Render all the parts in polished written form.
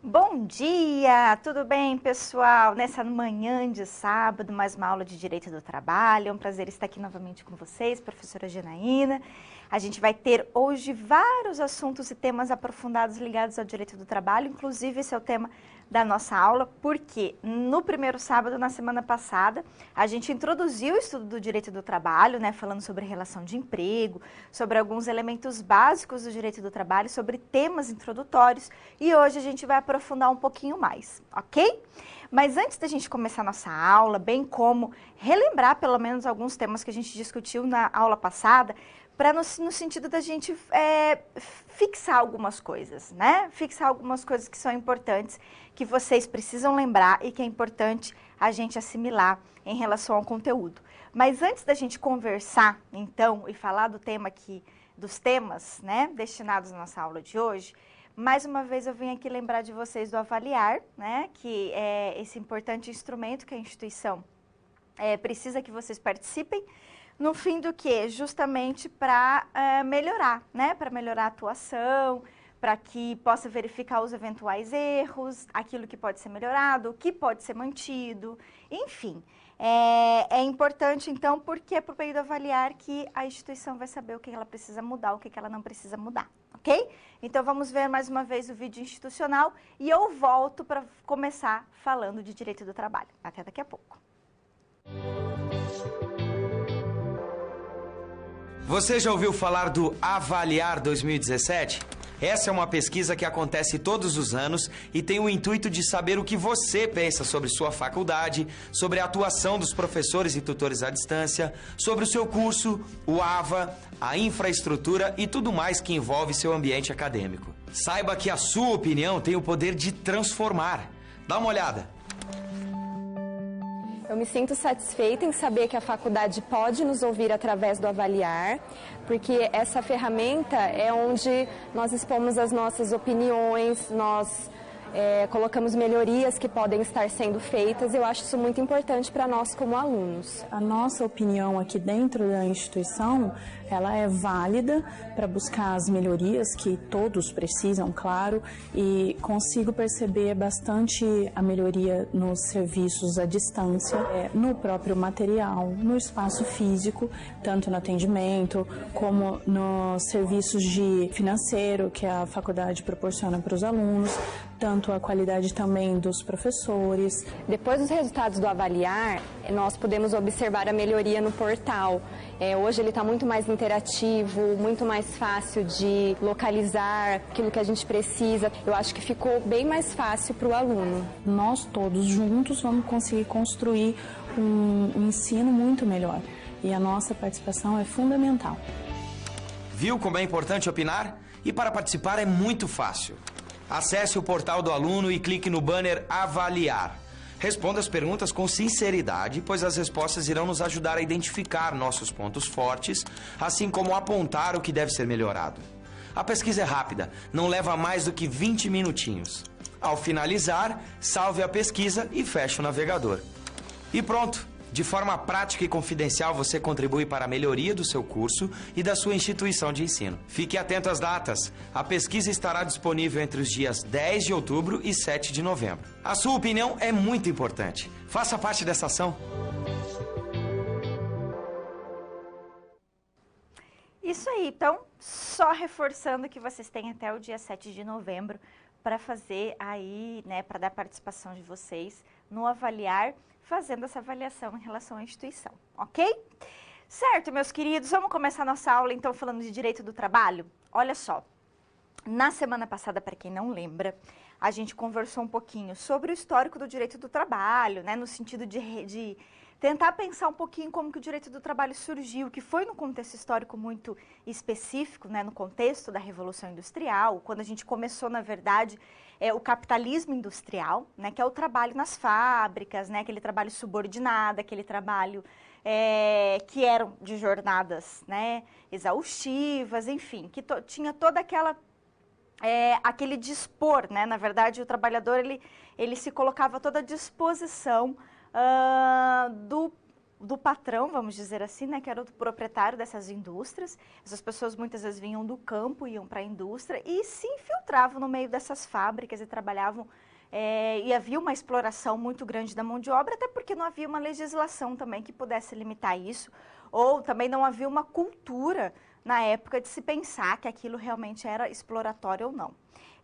Bom dia, tudo bem, pessoal? Nessa manhã de sábado, mais uma aula de Direito do Trabalho. É um prazer estar aqui novamente com vocês, professora Janaína. A gente vai ter hoje vários assuntos e temas aprofundados ligados ao Direito do Trabalho, inclusive esse é o tema da nossa aula, porque no primeiro sábado, na semana passada, a gente introduziu o estudo do Direito do Trabalho, né, falando sobre relação de emprego, sobre alguns elementos básicos do Direito do Trabalho, sobre temas introdutórios, e hoje a gente vai aprofundar um pouquinho mais, ok? Mas antes da gente começar a nossa aula, bem como relembrar pelo menos alguns temas que a gente discutiu na aula passada, para no sentido da gente fixar algumas coisas, né? Fixar algumas coisas que são importantes, que vocês precisam lembrar e que é importante a gente assimilar em relação ao conteúdo. Mas antes da gente conversar, então, e falar do tema aqui, dos temas, né, destinados à nossa aula de hoje, mais uma vez eu vim aqui lembrar de vocês do Avaliar, né, que é esse importante instrumento que a instituição precisa que vocês participem. No fim do que? Justamente para melhorar, né? Para melhorar a atuação, para que possa verificar os eventuais erros, aquilo que pode ser melhorado, o que pode ser mantido, enfim. É importante, então, porque é por meio do Avaliar que a instituição vai saber o que ela precisa mudar, o que ela não precisa mudar, ok? Então, vamos ver mais uma vez o vídeo institucional e eu volto para começar falando de Direito do Trabalho. Até daqui a pouco. Você já ouviu falar do Avaliar 2017? Essa é uma pesquisa que acontece todos os anos e tem o intuito de saber o que você pensa sobre sua faculdade, sobre a atuação dos professores e tutores à distância, sobre o seu curso, o AVA, a infraestrutura e tudo mais que envolve seu ambiente acadêmico. Saiba que a sua opinião tem o poder de transformar. Dá uma olhada. Eu me sinto satisfeita em saber que a faculdade pode nos ouvir através do Avaliar, porque essa ferramenta é onde nós expomos as nossas opiniões, nós colocamos melhorias que podem estar sendo feitas. Eu acho isso muito importante para nós como alunos. A nossa opinião aqui dentro da instituição, ela é válida para buscar as melhorias que todos precisam, claro, e consigo perceber bastante a melhoria nos serviços à distância, no próprio material, no espaço físico, tanto no atendimento como nos serviços de financeiro que a faculdade proporciona para os alunos, tanto a qualidade também dos professores. Depois dos resultados do Avaliar, nós podemos observar a melhoria no portal. Hoje ele está muito mais interativo, muito mais fácil de localizar aquilo que a gente precisa. Eu acho que ficou bem mais fácil para o aluno. Nós todos juntos vamos conseguir construir um ensino muito melhor e a nossa participação é fundamental. Viu como é importante opinar? E para participar é muito fácil. Acesse o portal do aluno e clique no banner Avaliar. Responda as perguntas com sinceridade, pois as respostas irão nos ajudar a identificar nossos pontos fortes, assim como apontar o que deve ser melhorado. A pesquisa é rápida, não leva mais do que 20 minutinhos. Ao finalizar, salve a pesquisa e feche o navegador. E pronto! De forma prática e confidencial, você contribui para a melhoria do seu curso e da sua instituição de ensino. Fique atento às datas. A pesquisa estará disponível entre os dias 10 de outubro e 7 de novembro. A sua opinião é muito importante. Faça parte dessa ação. Isso aí, então, só reforçando que vocês têm até o dia 7 de novembro para fazer aí, né, para dar participação de vocês no Avaliar, fazendo essa avaliação em relação à instituição, ok? Certo, meus queridos, vamos começar nossa aula, então, falando de Direito do Trabalho? Olha só, na semana passada, para quem não lembra, a gente conversou um pouquinho sobre o histórico do Direito do Trabalho, né, no sentido de tentar pensar um pouquinho como que o Direito do Trabalho surgiu, que foi num contexto histórico muito específico, né, no contexto da Revolução Industrial, quando a gente começou, na verdade, o capitalismo industrial, né, que é o trabalho nas fábricas, né, aquele trabalho subordinado, aquele trabalho que eram de jornadas, né, exaustivas, enfim, que tinha toda aquele dispor, né, na verdade o trabalhador ele se colocava toda à disposição do patrão, vamos dizer assim, né, que era o proprietário dessas indústrias. Essas pessoas muitas vezes vinham do campo, iam para a indústria e se infiltravam no meio dessas fábricas e trabalhavam. E havia uma exploração muito grande da mão de obra, até porque não havia uma legislação também que pudesse limitar isso, ou também não havia uma cultura na época de se pensar que aquilo realmente era exploratório ou não.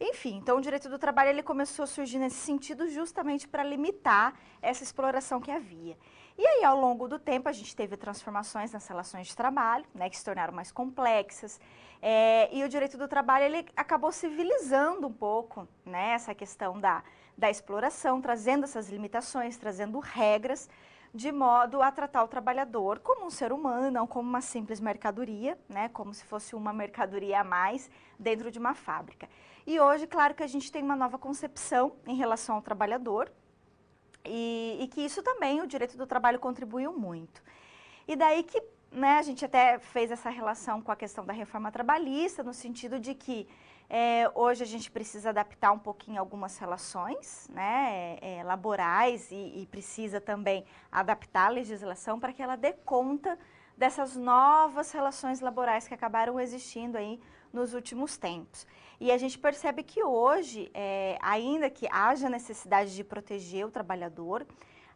Enfim, então o direito do trabalho ele começou a surgir nesse sentido justamente para limitar essa exploração que havia. E aí, ao longo do tempo, a gente teve transformações nas relações de trabalho, né, que se tornaram mais complexas, e o direito do trabalho ele acabou civilizando um pouco, né, essa questão da exploração, trazendo essas limitações, trazendo regras, de modo a tratar o trabalhador como um ser humano, não como uma simples mercadoria, né, como se fosse uma mercadoria a mais dentro de uma fábrica. E hoje, claro que a gente tem uma nova concepção em relação ao trabalhador e que isso também, o direito do trabalho contribuiu muito. E daí que, né, a gente até fez essa relação com a questão da reforma trabalhista, no sentido de que hoje a gente precisa adaptar um pouquinho algumas relações, né, laborais e precisa também adaptar a legislação para que ela dê conta dessas novas relações laborais que acabaram existindo aí nos últimos tempos. E a gente percebe que hoje, ainda que haja necessidade de proteger o trabalhador,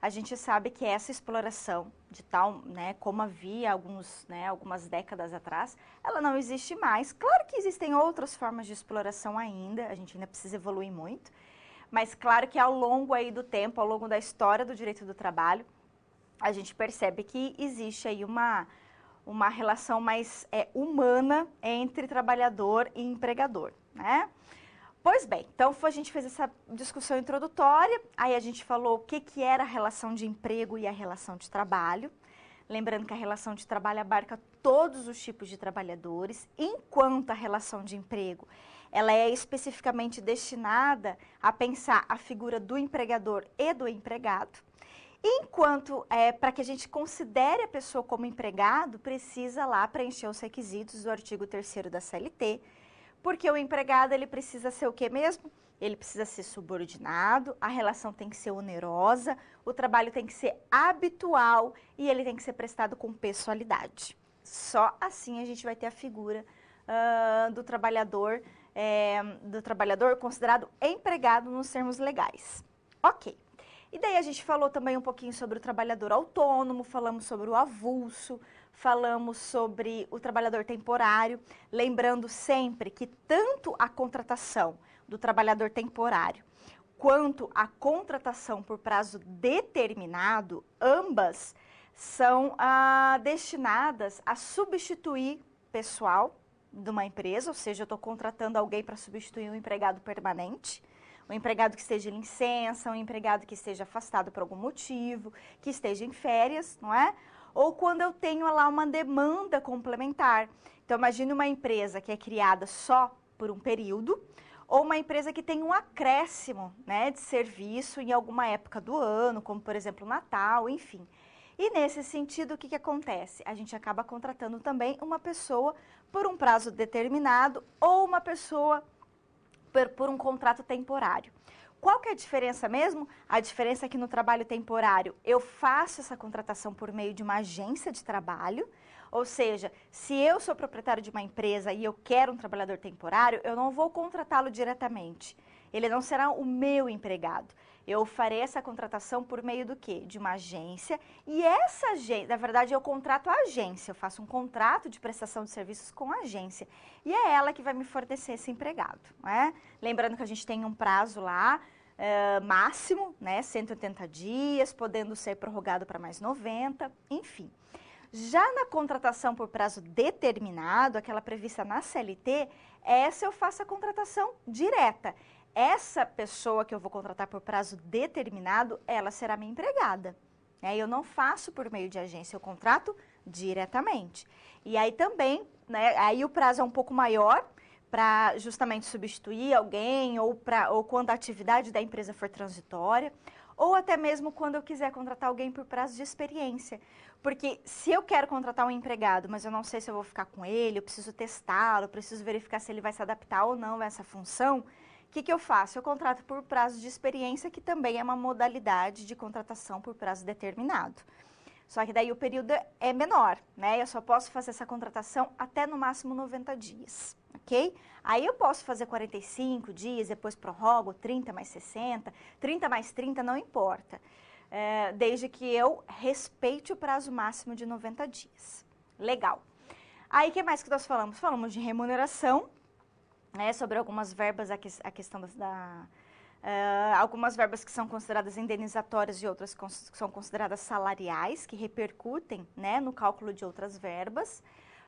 a gente sabe que essa exploração de tal, né, como havia algumas décadas atrás, ela não existe mais. Claro que existem outras formas de exploração ainda, a gente ainda precisa evoluir muito, mas claro que ao longo aí do tempo, ao longo da história do direito do trabalho, a gente percebe que existe aí uma relação mais humana entre trabalhador e empregador, né? Pois bem, então a gente fez essa discussão introdutória, aí a gente falou o que era a relação de emprego e a relação de trabalho. Lembrando que a relação de trabalho abarca todos os tipos de trabalhadores, enquanto a relação de emprego, ela é especificamente destinada a pensar a figura do empregador e do empregado. Enquanto, para que a gente considere a pessoa como empregado, precisa lá preencher os requisitos do artigo 3º da CLT, porque o empregado, ele precisa ser o quê mesmo? Ele precisa ser subordinado, a relação tem que ser onerosa, o trabalho tem que ser habitual e ele tem que ser prestado com pessoalidade. Só assim a gente vai ter a figura do trabalhador considerado empregado nos termos legais. Ok. E daí a gente falou também um pouquinho sobre o trabalhador autônomo, falamos sobre o avulso, falamos sobre o trabalhador temporário, lembrando sempre que tanto a contratação do trabalhador temporário quanto a contratação por prazo determinado, ambas são destinadas a substituir pessoal de uma empresa, ou seja, eu estou contratando alguém para substituir um empregado permanente, um empregado que esteja em licença, um empregado que esteja afastado por algum motivo, que esteja em férias, não é? Ou quando eu tenho lá uma demanda complementar. Então, imagine uma empresa que é criada só por um período, ou uma empresa que tem um acréscimo, né, de serviço em alguma época do ano, como, por exemplo, Natal, enfim. E nesse sentido, o que acontece? A gente acaba contratando também uma pessoa por um prazo determinado ou uma pessoa por um contrato temporário. Qual que é a diferença mesmo? A diferença é que no trabalho temporário eu faço essa contratação por meio de uma agência de trabalho, ou seja, se eu sou proprietário de uma empresa e eu quero um trabalhador temporário, eu não vou contratá-lo diretamente. Ele não será o meu empregado. Eu farei essa contratação por meio do quê? De uma agência. E essa agência, na verdade, eu contrato a agência. Eu faço um contrato de prestação de serviços com a agência. E é ela que vai me fornecer esse empregado, não é? Lembrando que a gente tem um prazo lá, máximo, né? 180 dias, podendo ser prorrogado para mais 90, enfim. Já na contratação por prazo determinado, aquela prevista na CLT, essa eu faço a contratação direta. Essa pessoa que eu vou contratar por prazo determinado, ela será minha empregada. Eu não faço por meio de agência, eu contrato diretamente. E aí também, né, aí o prazo é um pouco maior para justamente substituir alguém ou quando a atividade da empresa for transitória, ou até mesmo quando eu quiser contratar alguém por prazo de experiência. Porque se eu quero contratar um empregado, mas eu não sei se eu vou ficar com ele, eu preciso testá-lo, eu preciso verificar se ele vai se adaptar ou não a essa função, o que eu faço? Eu contrato por prazo de experiência, que também é uma modalidade de contratação por prazo determinado. Só que daí o período é menor, né? Eu só posso fazer essa contratação até no máximo 90 dias, ok? Aí eu posso fazer 45 dias, depois prorrogo 30 mais 60, 30 mais 30, não importa. Desde que eu respeite o prazo máximo de 90 dias. Legal. Aí, o que mais que nós falamos? Falamos de remuneração, né, sobre algumas verbas, a questão algumas verbas que são consideradas indenizatórias e outras que são consideradas salariais, que repercutem, né, no cálculo de outras verbas.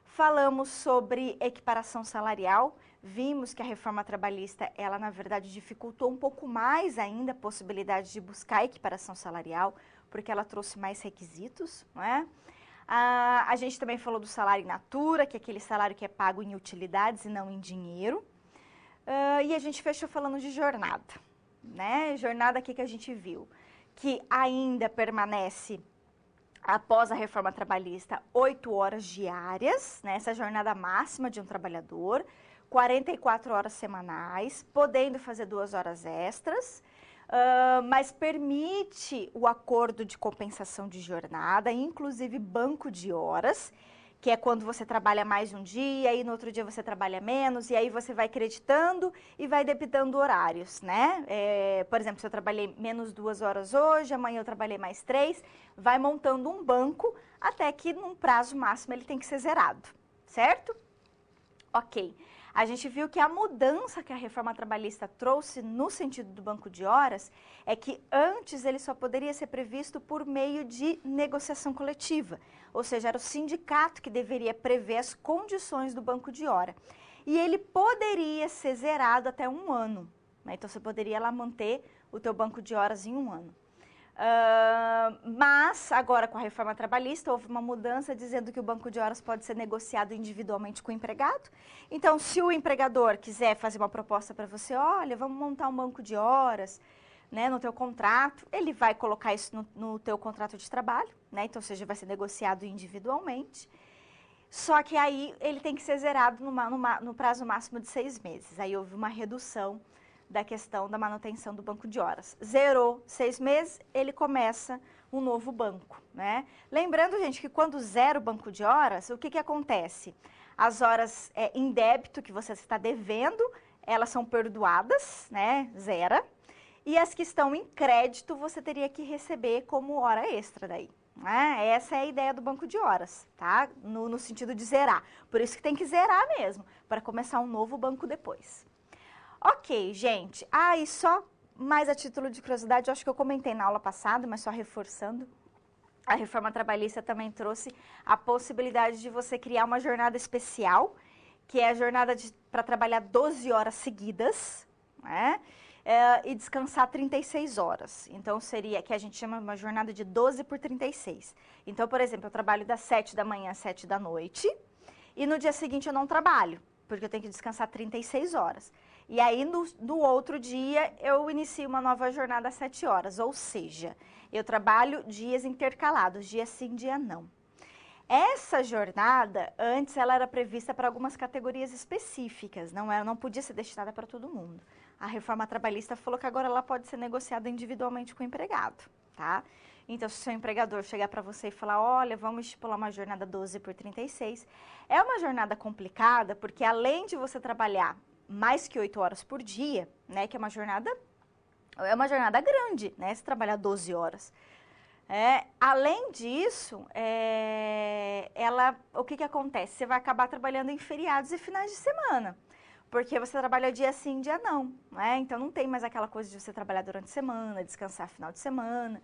Falamos sobre equiparação salarial, vimos que a reforma trabalhista, ela na verdade dificultou um pouco mais ainda a possibilidade de buscar equiparação salarial, porque ela trouxe mais requisitos, não é? A gente também falou do salário in natura, que é aquele salário que é pago em utilidades e não em dinheiro. E a gente fechou falando de jornada, né? Jornada aqui que a gente viu, que ainda permanece, após a reforma trabalhista, 8 horas diárias, né? Essa é a jornada máxima de um trabalhador, 44 horas semanais, podendo fazer 2 horas extras, mas permite o acordo de compensação de jornada, inclusive banco de horas, que é quando você trabalha mais um dia e no outro dia você trabalha menos, e aí você vai creditando e vai debitando horários, né? Por exemplo, se eu trabalhei menos 2 horas hoje, amanhã eu trabalhei mais 3, vai montando um banco até que num prazo máximo ele tem que ser zerado, certo? Ok. A gente viu que a mudança que a reforma trabalhista trouxe no sentido do banco de horas é que antes ele só poderia ser previsto por meio de negociação coletiva, ou seja, era o sindicato que deveria prever as condições do banco de hora. E ele poderia ser zerado até 1 ano, né? Então você poderia lá manter o teu banco de horas em 1 ano. Mas agora com a reforma trabalhista houve uma mudança dizendo que o banco de horas pode ser negociado individualmente com o empregado. Então, se o empregador quiser fazer uma proposta para você, olha, vamos montar um banco de horas, né, no teu contrato, ele vai colocar isso no teu contrato de trabalho, né? Então, ou seja, vai ser negociado individualmente. Só que aí ele tem que ser zerado no prazo máximo de 6 meses. Aí houve uma redução da questão da manutenção do banco de horas. Zerou 6 meses, ele começa um novo banco, né? Lembrando, gente, que quando zera o banco de horas, o que acontece? As horas em débito que você está devendo, elas são perdoadas, né? Zera. E as que estão em crédito, você teria que receber como hora extra daí. Né? Essa é a ideia do banco de horas, tá? No sentido de zerar. Por isso que tem que zerar mesmo, para começar um novo banco depois. Ok, gente. E só mais a título de curiosidade, eu acho que eu comentei na aula passada, mas só reforçando, a reforma trabalhista também trouxe a possibilidade de você criar uma jornada especial, que é a jornada para trabalhar 12 horas seguidas, né? E descansar 36 horas. Então, seria, que a gente chama uma jornada de 12 por 36. Então, por exemplo, eu trabalho das 7 da manhã às 7 da noite, e no dia seguinte eu não trabalho, porque eu tenho que descansar 36 horas. E aí, no outro dia, eu inicio uma nova jornada às 7 horas, ou seja, eu trabalho dias intercalados, dia sim, dia não. Essa jornada, antes, ela era prevista para algumas categorias específicas, não podia ser destinada para todo mundo. A reforma trabalhista falou que agora ela pode ser negociada individualmente com o empregado, tá? Então, se o seu empregador chegar para você e falar, olha, vamos estipular uma jornada 12 por 36, é uma jornada complicada, porque além de você trabalhar mais que 8 horas por dia, né, que é uma jornada grande, né, se trabalhar 12 horas. Além disso, o que acontece? Você vai acabar trabalhando em feriados e finais de semana, porque você trabalha dia sim, dia não, né? Então não tem mais aquela coisa de você trabalhar durante a semana, descansar final de semana.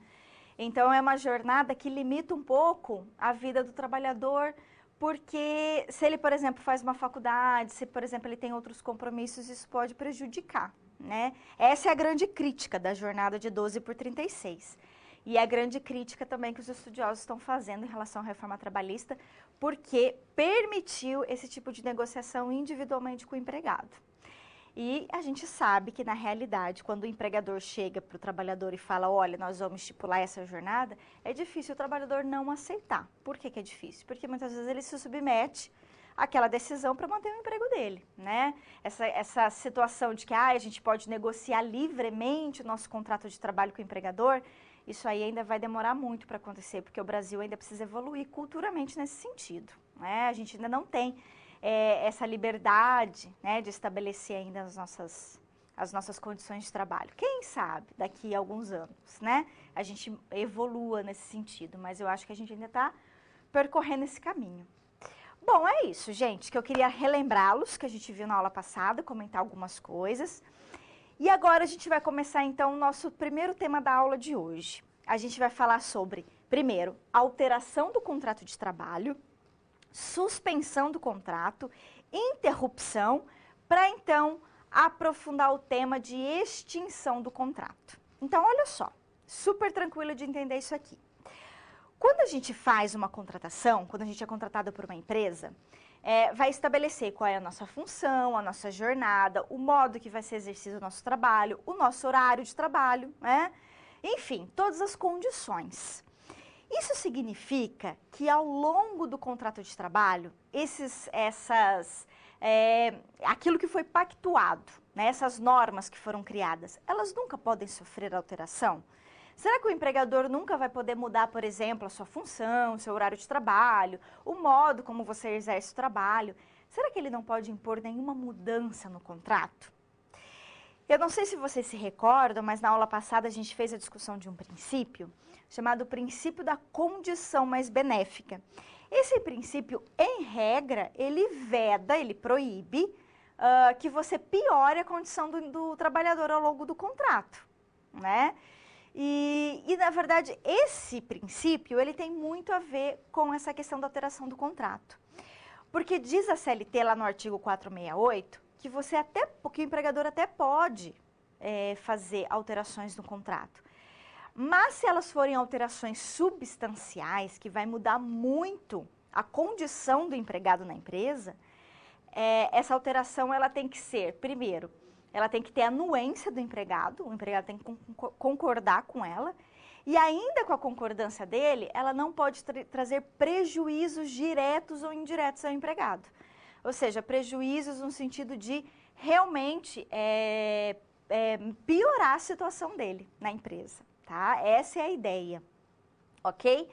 Então é uma jornada que limita um pouco a vida do trabalhador, porque se ele, por exemplo, faz uma faculdade, se, por exemplo, ele tem outros compromissos, isso pode prejudicar, né? Essa é a grande crítica da jornada de 12 por 36. E a grande crítica também que os estudiosos estão fazendo em relação à reforma trabalhista, porque permitiu esse tipo de negociação individualmente com o empregado. E a gente sabe que, na realidade, quando o empregador chega para o trabalhador e fala, olha, nós vamos estipular essa jornada, é difícil o trabalhador não aceitar. Por que é difícil? Porque muitas vezes ele se submete aquela decisão para manter o emprego dele, né? Essa situação de que a gente pode negociar livremente o nosso contrato de trabalho com o empregador, isso aí ainda vai demorar muito para acontecer, porque o Brasil ainda precisa evoluir culturalmente nesse sentido, né? A gente ainda não tem essa liberdade, né, de estabelecer ainda as nossas condições de trabalho. Quem sabe daqui a alguns anos, né, a gente evolua nesse sentido, mas eu acho que a gente ainda está percorrendo esse caminho. Bom, é isso, gente, que eu queria relembrá-los, que a gente viu na aula passada, comentar algumas coisas. E agora a gente vai começar, então, o nosso primeiro tema da aula de hoje. A gente vai falar sobre, primeiro, alteração do contrato de trabalho, suspensão do contrato, interrupção, para, então, aprofundar o tema de extinção do contrato. Então, olha só, super tranquilo de entender isso aqui. Quando a gente faz uma contratação, quando a gente é contratado por uma empresa, vai estabelecer qual é a nossa função, a nossa jornada, o modo que vai ser exercido o nosso trabalho, o nosso horário de trabalho, né? Enfim, todas as condições. Isso significa que ao longo do contrato de trabalho, aquilo que foi pactuado, né, essas normas que foram criadas, elas nunca podem sofrer alteração? Será que o empregador nunca vai poder mudar, por exemplo, a sua função, seu horário de trabalho, o modo como você exerce o trabalho? Será que ele não pode impor nenhuma mudança no contrato? Eu não sei se vocês se recordam, mas na aula passada a gente fez a discussão de um princípio chamado princípio da condição mais benéfica. Esse princípio, em regra, ele veda, ele proíbe que você piore a condição do trabalhador ao longo do contrato, né? E, na verdade, esse princípio, ele tem muito a ver com essa questão da alteração do contrato. Porque diz a CLT lá no artigo 468 que que o empregador até pode fazer alterações no contrato. Mas se elas forem alterações substanciais, que vai mudar muito a condição do empregado na empresa, essa alteração ela tem que ser, primeiro, ela tem que ter a anuência do empregado, o empregado tem que concordar com ela, e ainda com a concordância dele, ela não pode trazer prejuízos diretos ou indiretos ao empregado. Ou seja, prejuízos no sentido de realmente piorar a situação dele na empresa, tá? Essa é a ideia, ok?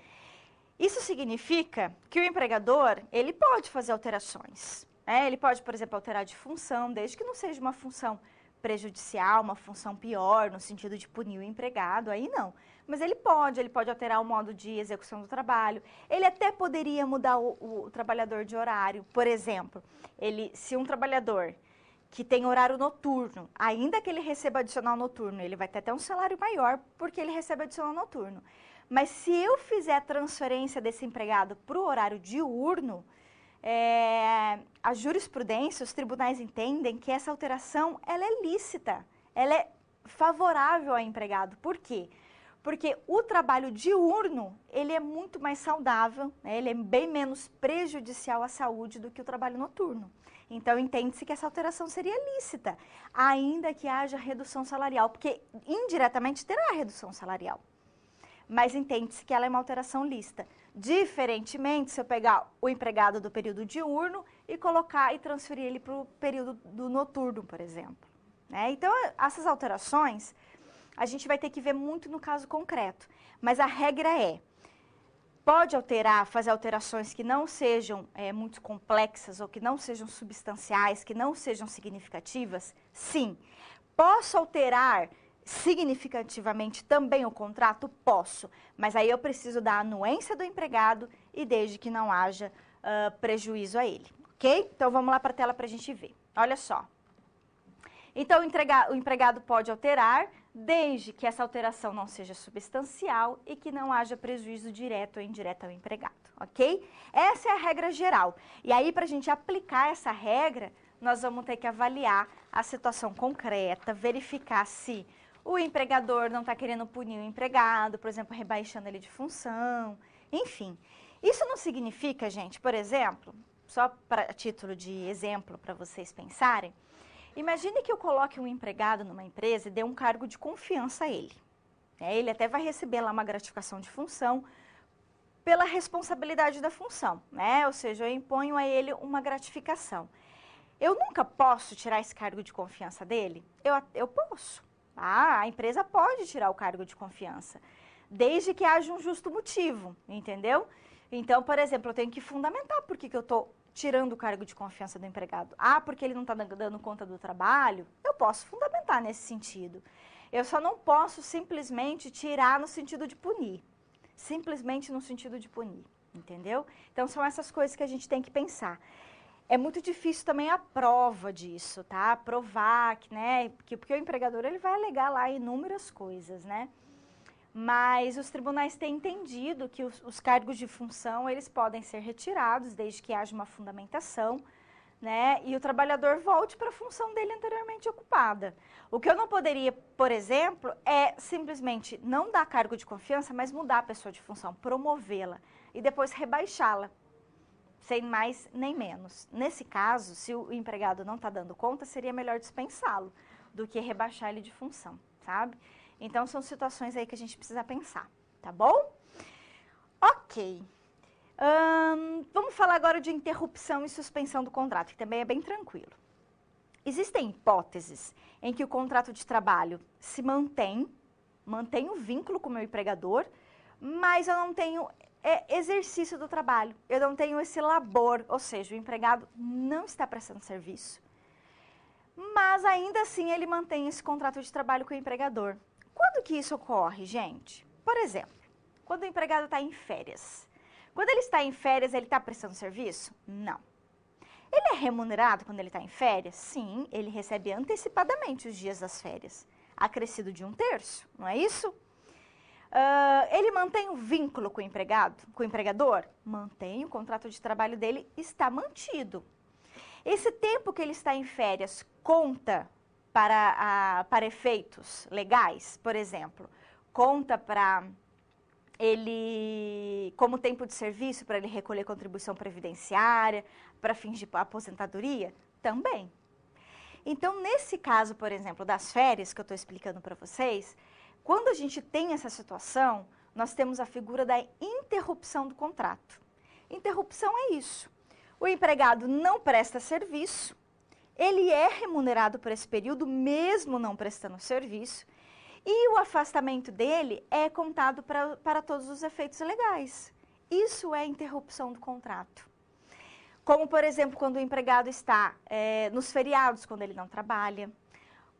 Isso significa que o empregador, ele pode fazer alterações. Ele pode, por exemplo, alterar de função, desde que não seja uma função prejudicial, uma função pior, no sentido de punir o empregado, aí não. Mas ele pode alterar o modo de execução do trabalho. Ele até poderia mudar o trabalhador de horário. Por exemplo, se um trabalhador que tem horário noturno, ainda que ele receba adicional noturno, ele vai ter até um salário maior porque ele recebe adicional noturno. Mas se eu fizer a transferência desse empregado para o horário diurno, a jurisprudência, os tribunais entendem que essa alteração ela é lícita, ela é favorável ao empregado. Por quê? Porque o trabalho diurno, ele é muito mais saudável, né? Ele é bem menos prejudicial à saúde do que o trabalho noturno. Então, entende-se que essa alteração seria lícita, ainda que haja redução salarial, porque indiretamente terá redução salarial. Mas entende-se que ela é uma alteração lícita. Diferentemente, se eu pegar o empregado do período diurno e colocar e transferir ele para o período do noturno, por exemplo, né? Então, essas alterações, a gente vai ter que ver muito no caso concreto. Mas a regra pode fazer alterações que não sejam muito complexas ou que não sejam substanciais, que não sejam significativas? Sim. Posso alterar significativamente também o contrato? Posso, mas aí eu preciso da anuência do empregado e desde que não haja prejuízo a ele, ok? Então vamos lá para a tela para a gente ver. Olha só. Então o empregado pode alterar desde que essa alteração não seja substancial e que não haja prejuízo direto ou indireto ao empregado, ok? Essa é a regra geral. E aí, para a gente aplicar essa regra, nós vamos ter que avaliar a situação concreta, verificar se o empregador não está querendo punir o empregado, por exemplo, rebaixando ele de função, enfim. Isso não significa, gente, por exemplo, só para título de exemplo para vocês pensarem, imagine que eu coloque um empregado numa empresa e dê um cargo de confiança a ele. Ele até vai receber lá uma gratificação de função pela responsabilidade da função, né? Ou seja, eu imponho a ele uma gratificação. Eu nunca posso tirar esse cargo de confiança dele? Eu posso. A empresa pode tirar o cargo de confiança, desde que haja um justo motivo, entendeu? Então, por exemplo, eu tenho que fundamentar por que eu estou tirando o cargo de confiança do empregado. Porque ele não está dando conta do trabalho? Eu posso fundamentar nesse sentido. Eu só não posso simplesmente tirar no sentido de punir. Simplesmente no sentido de punir, entendeu? Então, são essas coisas que a gente tem que pensar. É muito difícil também a prova disso, tá? Provar que, né? Porque o empregador, ele vai alegar lá inúmeras coisas, né? Mas os tribunais têm entendido que os cargos de função, eles podem ser retirados desde que haja uma fundamentação, né? E o trabalhador volte para a função dele anteriormente ocupada. O que eu não poderia, por exemplo, é simplesmente não dar cargo de confiança, mas mudar a pessoa de função, promovê-la e depois rebaixá-la, sem mais nem menos. Nesse caso, se o empregado não está dando conta, seria melhor dispensá-lo do que rebaixar ele de função, sabe? Então, são situações aí que a gente precisa pensar, tá bom? Ok. Vamos falar agora de interrupção e suspensão do contrato, que também é bem tranquilo. Existem hipóteses em que o contrato de trabalho se mantém o vínculo com o meu empregador, mas eu não tenho exercício do trabalho, eu não tenho esse labor, ou seja, o empregado não está prestando serviço, mas ainda assim ele mantém esse contrato de trabalho com o empregador. Quando que isso ocorre, gente? Por exemplo, quando o empregado está em férias. Quando ele está em férias, ele está prestando serviço? Não. Ele é remunerado quando ele está em férias? Sim, ele recebe antecipadamente os dias das férias, acrescido de 1/3, não é isso? Ele mantém o vínculo com o empregado, com o empregador? Mantém, o contrato de trabalho dele está mantido. Esse tempo que ele está em férias conta para efeitos legais, por exemplo, conta para ele como tempo de serviço, para ele recolher contribuição previdenciária, para fins de aposentadoria? Também. Então, nesse caso, por exemplo, das férias que eu estou explicando para vocês, quando a gente tem essa situação, nós temos a figura da interrupção do contrato. Interrupção é isso. O empregado não presta serviço, ele é remunerado por esse período, mesmo não prestando serviço, e o afastamento dele é contado para todos os efeitos legais. Isso é interrupção do contrato. Como, por exemplo, quando o empregado está nos feriados, quando ele não trabalha,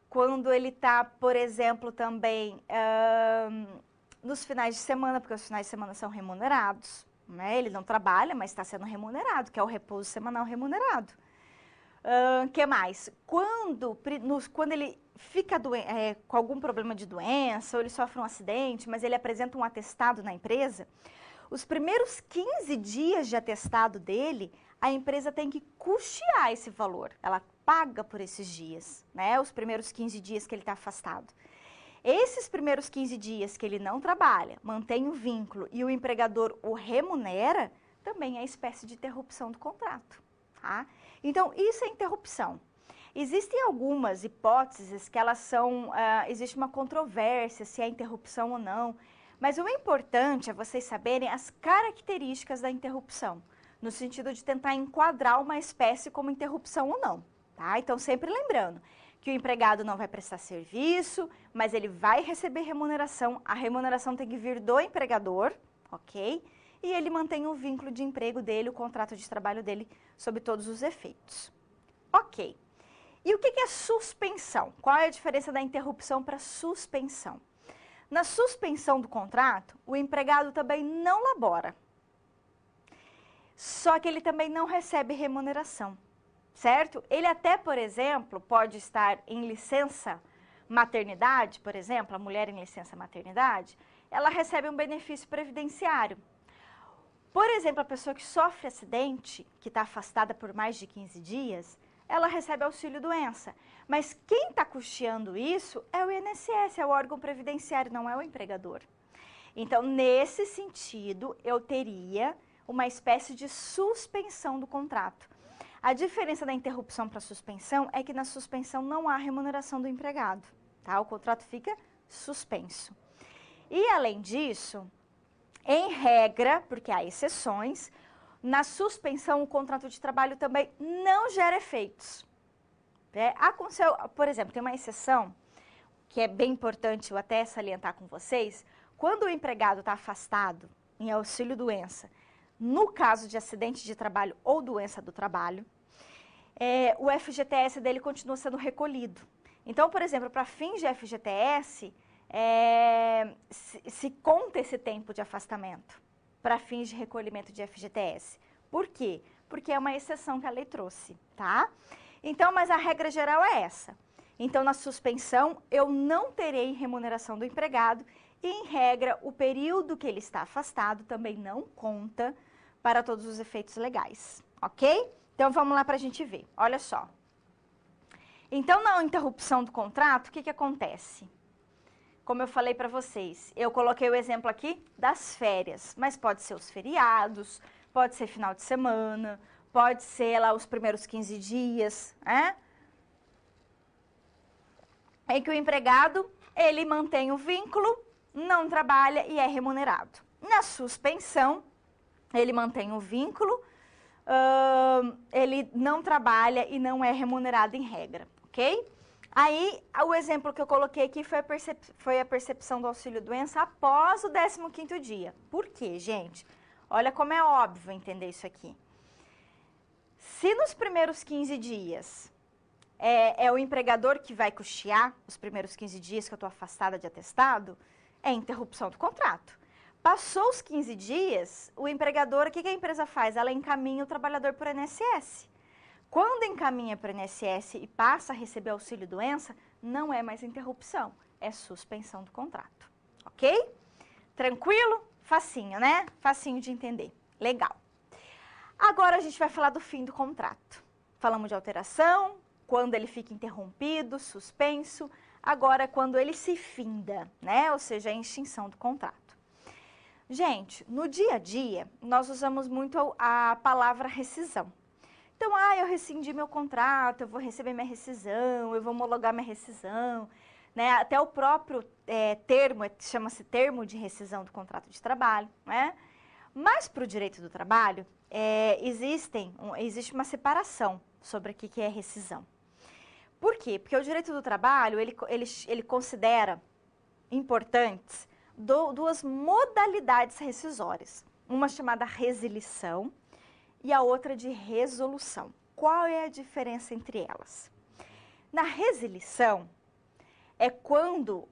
quando ele está, por exemplo, também nos finais de semana, porque os finais de semana são remunerados, né? Ele não trabalha, mas está sendo remunerado, que é o repouso semanal remunerado. Que mais? Quando ele fica com algum problema de doença, ou ele sofre um acidente, mas ele apresenta um atestado na empresa, os primeiros 15 dias de atestado dele, a empresa tem que custear esse valor. Ela paga por esses dias, né? Os primeiros 15 dias que ele está afastado. Esses primeiros 15 dias que ele não trabalha, mantém o vínculo e o empregador o remunera, também é espécie de interrupção do contrato, tá? Então, isso é interrupção. Existem algumas hipóteses que elas são, existe uma controvérsia se é interrupção ou não, mas o importante é vocês saberem as características da interrupção, no sentido de tentar enquadrar uma espécie como interrupção ou não, tá? Então, sempre lembrando que o empregado não vai prestar serviço, mas ele vai receber remuneração, a remuneração tem que vir do empregador, ok? E ele mantém o vínculo de emprego dele, o contrato de trabalho dele, sob todos os efeitos. Ok. E o que é suspensão? Qual é a diferença da interrupção para suspensão? Na suspensão do contrato, o empregado também não labora. Só que ele também não recebe remuneração, certo? Ele até, por exemplo, pode estar em licença maternidade, por exemplo, a mulher em licença maternidade, ela recebe um benefício previdenciário. Por exemplo, a pessoa que sofre acidente, que está afastada por mais de 15 dias, ela recebe auxílio-doença. Mas quem está custeando isso é o INSS, é o órgão previdenciário, não é o empregador. Então, nesse sentido, eu teria uma espécie de suspensão do contrato. A diferença da interrupção para a suspensão é que na suspensão não há remuneração do empregado, tá? O contrato fica suspenso. E, além disso, Em regra, porque há exceções, na suspensão o contrato de trabalho também não gera efeitos. Aconteceu, por exemplo, tem uma exceção que é bem importante eu até salientar com vocês, quando o empregado está afastado em auxílio-doença, no caso de acidente de trabalho ou doença do trabalho, o FGTS dele continua sendo recolhido. Então, por exemplo, para fins de FGTS, se conta esse tempo de afastamento para fins de recolhimento de FGTS. Por quê? Porque é uma exceção que a lei trouxe, tá? Então, mas a regra geral é essa. Então, na suspensão, eu não terei remuneração do empregado e, em regra, o período que ele está afastado também não conta para todos os efeitos legais, ok? Então, vamos lá para a gente ver. Olha só. Então, na interrupção do contrato, o que acontece? Como eu falei para vocês, eu coloquei o exemplo aqui das férias, mas pode ser os feriados, pode ser final de semana, pode ser lá os primeiros 15 dias, né? Em que o empregado, ele mantém o vínculo, não trabalha e é remunerado. Na suspensão, ele mantém o vínculo, ele não trabalha e não é remunerado em regra, ok? Aí, o exemplo que eu coloquei aqui foi a percepção do auxílio-doença após o 15º dia. Por quê, gente? Olha como é óbvio entender isso aqui. Se nos primeiros 15 dias é o empregador que vai custear os primeiros 15 dias que eu estou afastada de atestado, é interrupção do contrato. Passou os 15 dias, o empregador, o que a empresa faz? Ela encaminha o trabalhador para o INSS. Quando encaminha para o INSS e passa a receber auxílio-doença, não é mais interrupção, é suspensão do contrato, ok? Tranquilo? Facinho, né? Facinho de entender. Legal. Agora a gente vai falar do fim do contrato. Falamos de alteração, quando ele fica interrompido, suspenso. Agora, quando ele se finda, né? Ou seja, a extinção do contrato. Gente, no dia a dia, nós usamos muito a palavra rescisão. Então, eu rescindi meu contrato, eu vou receber minha rescisão, eu vou homologar minha rescisão, né? Até o próprio termo, chama-se termo de rescisão do contrato de trabalho, né? Mas para o direito do trabalho, existe uma separação sobre o que é rescisão. Por quê? Porque o direito do trabalho, ele considera importantes duas modalidades rescisórias. Uma chamada resilição e a outra de resolução. Qual é a diferença entre elas? Na resilição, é quando,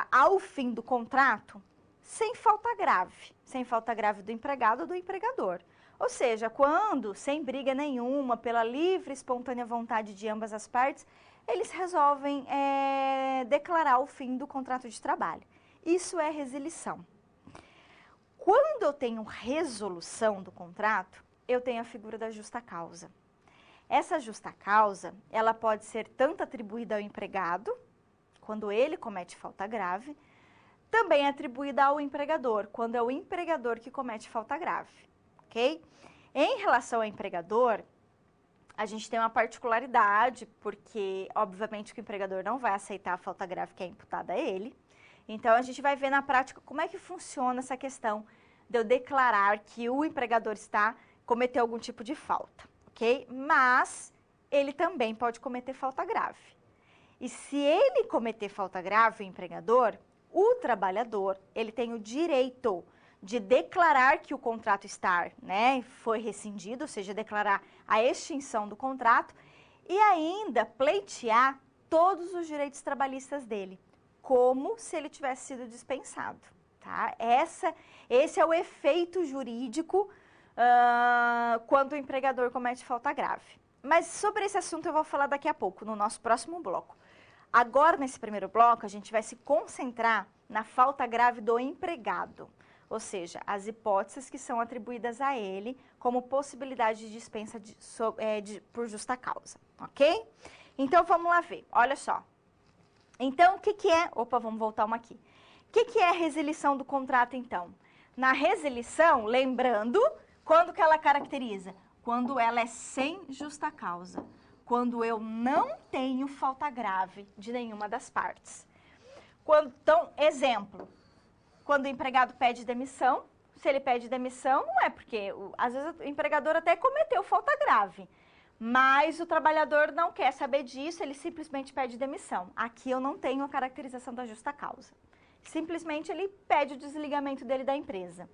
ao fim do contrato, sem falta grave do empregado ou do empregador. Ou seja, quando, sem briga nenhuma, pela livre e espontânea vontade de ambas as partes, eles resolvem declarar o fim do contrato de trabalho. Isso é resilição. Quando eu tenho resolução do contrato, eu tenho a figura da justa causa. Essa justa causa, ela pode ser tanto atribuída ao empregado, quando ele comete falta grave, também atribuída ao empregador, quando é o empregador que comete falta grave, ok? Em relação ao empregador, a gente tem uma particularidade, porque, obviamente, que o empregador não vai aceitar a falta grave que é imputada a ele. Então, a gente vai ver na prática como é que funciona essa questão de eu declarar que o empregador cometeu algum tipo de falta, ok? Mas ele também pode cometer falta grave. E se ele cometer falta grave, o empregador, o trabalhador, ele tem o direito de declarar que o contrato foi rescindido, ou seja, declarar a extinção do contrato e ainda pleitear todos os direitos trabalhistas dele, como se ele tivesse sido dispensado, tá? Esse é o efeito jurídico quando o empregador comete falta grave. Mas sobre esse assunto eu vou falar daqui a pouco, no nosso próximo bloco. Agora, nesse primeiro bloco, a gente vai se concentrar na falta grave do empregado, ou seja, as hipóteses que são atribuídas a ele como possibilidade de dispensa por justa causa, ok? Então, vamos lá ver, olha só. Então, o que é... Opa, vamos voltar uma aqui. O que é a resilição do contrato, então? Na resilição, lembrando, quando que ela caracteriza? Quando ela é sem justa causa. Quando eu não tenho falta grave de nenhuma das partes. Então, exemplo, quando o empregado pede demissão, Se ele pede demissão, não é porque, às vezes, o empregador até cometeu falta grave, mas o trabalhador não quer saber disso, ele simplesmente pede demissão. Aqui eu não tenho a caracterização da justa causa. Simplesmente ele pede o desligamento dele da empresa.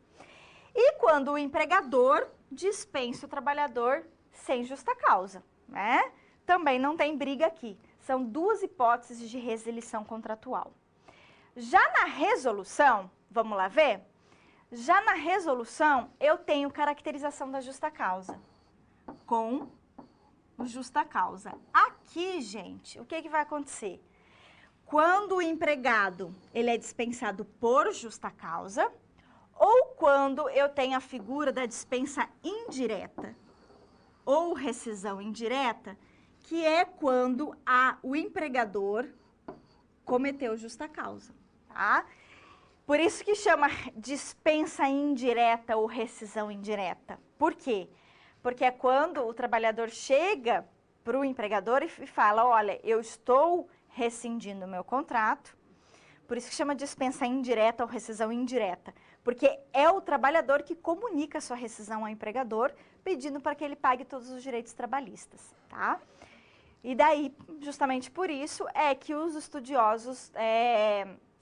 E quando o empregador dispensa o trabalhador sem justa causa, né? Também não tem briga aqui. São duas hipóteses de resilição contratual. Já na resolução, vamos lá ver? Já na resolução, eu tenho caracterização da justa causa. Com justa causa. Aqui, gente, o que vai acontecer? Quando o empregado ele é dispensado por justa causa, ou quando eu tenho a figura da dispensa indireta, ou rescisão indireta, que é quando o empregador cometeu justa causa, tá? Por isso que chama dispensa indireta ou rescisão indireta. Por quê? Porque é quando o trabalhador chega para o empregador e fala, olha, eu estou rescindindo o meu contrato, por isso que chama dispensa indireta ou rescisão indireta, porque é o trabalhador que comunica a sua rescisão ao empregador, pedindo para que ele pague todos os direitos trabalhistas, tá? E daí, justamente por isso, é que os estudiosos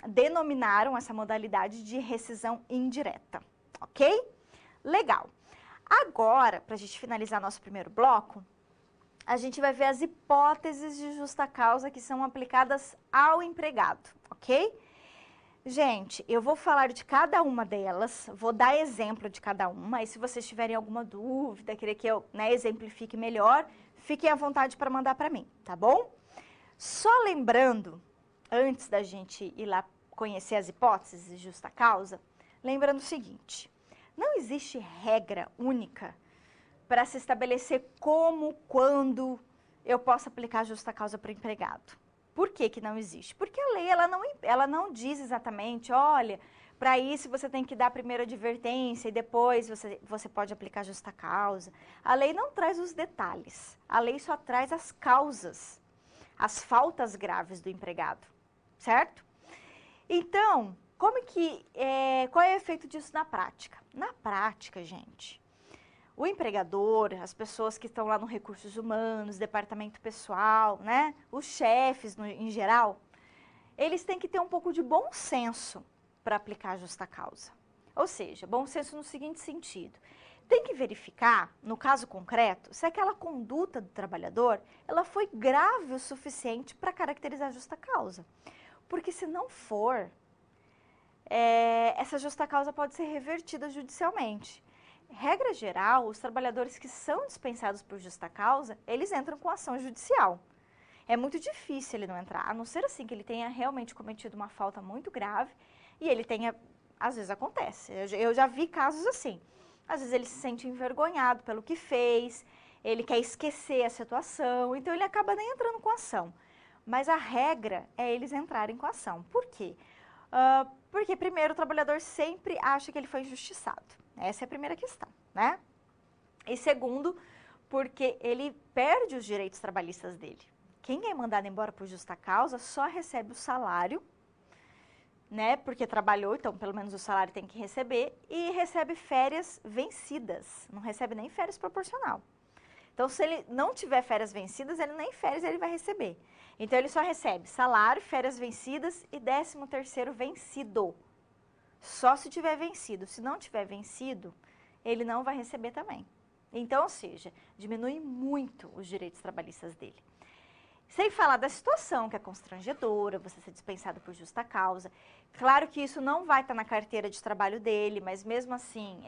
denominaram essa modalidade de rescisão indireta, ok? Legal. Agora, para a gente finalizar nosso primeiro bloco, a gente vai ver as hipóteses de justa causa que são aplicadas ao empregado, ok? Gente, eu vou falar de cada uma delas, vou dar exemplo de cada uma, e se vocês tiverem alguma dúvida, querer que eu exemplifique melhor, fiquem à vontade para mandar para mim, tá bom? Só lembrando, antes da gente ir lá conhecer as hipóteses de justa causa, lembrando o seguinte, não existe regra única para se estabelecer como, quando eu posso aplicar justa causa para o empregado. Por que que não existe? Porque a lei ela não diz exatamente, olha, para isso você tem que dar primeiro advertência e depois você pode aplicar justa causa. A lei não traz os detalhes, a lei só traz as causas, as faltas graves do empregado, certo? Então, qual é o efeito disso na prática? Na prática, gente, o empregador, as pessoas que estão lá no recursos humanos, departamento pessoal, né, os chefes em geral, eles têm que ter um pouco de bom senso para aplicar a justa causa. Ou seja, bom senso no seguinte sentido, tem que verificar, no caso concreto, se aquela conduta do trabalhador, ela foi grave o suficiente para caracterizar a justa causa. Porque se não for, essa justa causa pode ser revertida judicialmente. Regra geral, os trabalhadores que são dispensados por justa causa, eles entram com ação judicial. É muito difícil ele não entrar, a não ser assim que ele tenha realmente cometido uma falta muito grave e ele tenha, às vezes acontece, eu já vi casos assim, às vezes ele se sente envergonhado pelo que fez, ele quer esquecer a situação, então ele acaba nem entrando com ação. Mas a regra é eles entrarem com ação. Por quê? Porque primeiro o trabalhador sempre acha que ele foi injustiçado. Essa é a primeira questão, né? E segundo, porque ele perde os direitos trabalhistas dele. Quem é mandado embora por justa causa só recebe o salário, né? Porque trabalhou, então pelo menos o salário tem que receber, e recebe férias vencidas, não recebe nem férias proporcional. Então se ele não tiver férias vencidas, ele nem férias ele vai receber. Então ele só recebe salário, férias vencidas e 13º vencido. Só se tiver vencido. Se não tiver vencido, ele não vai receber também. Então, ou seja, diminui muito os direitos trabalhistas dele. Sem falar da situação que é constrangedora, você ser dispensado por justa causa. Claro que isso não vai estar na carteira de trabalho dele, mas mesmo assim,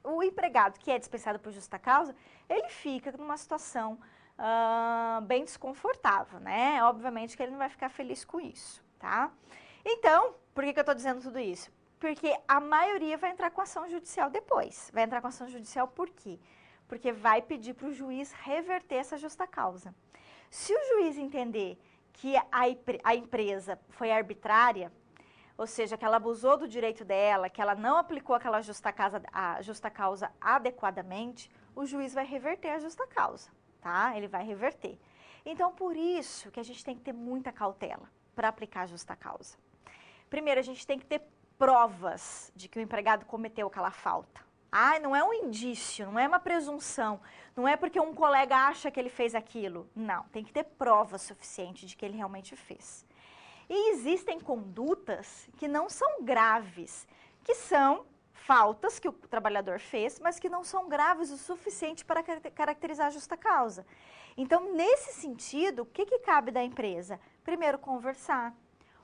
o empregado que é dispensado por justa causa, ele fica numa situação bem desconfortável, né? Obviamente que ele não vai ficar feliz com isso, tá? Então, por que eu estou dizendo tudo isso? Porque a maioria vai entrar com ação judicial depois. Vai entrar com ação judicial por quê? Porque vai pedir para o juiz reverter essa justa causa. Se o juiz entender que a empresa foi arbitrária, ou seja, que ela abusou do direito dela, que ela não aplicou aquela justa causa adequadamente, o juiz vai reverter a justa causa, tá? Ele vai reverter. Então, por isso que a gente tem que ter muita cautela para aplicar a justa causa. Primeiro, a gente tem que ter provas de que o empregado cometeu aquela falta. Ah, não é um indício, não é uma presunção, não é porque um colega acha que ele fez aquilo. Não, tem que ter prova suficiente de que ele realmente fez. E existem condutas que não são graves, que são faltas que o trabalhador fez, mas que não são graves o suficiente para caracterizar a justa causa. Então, nesse sentido, o que cabe da empresa? Primeiro, conversar,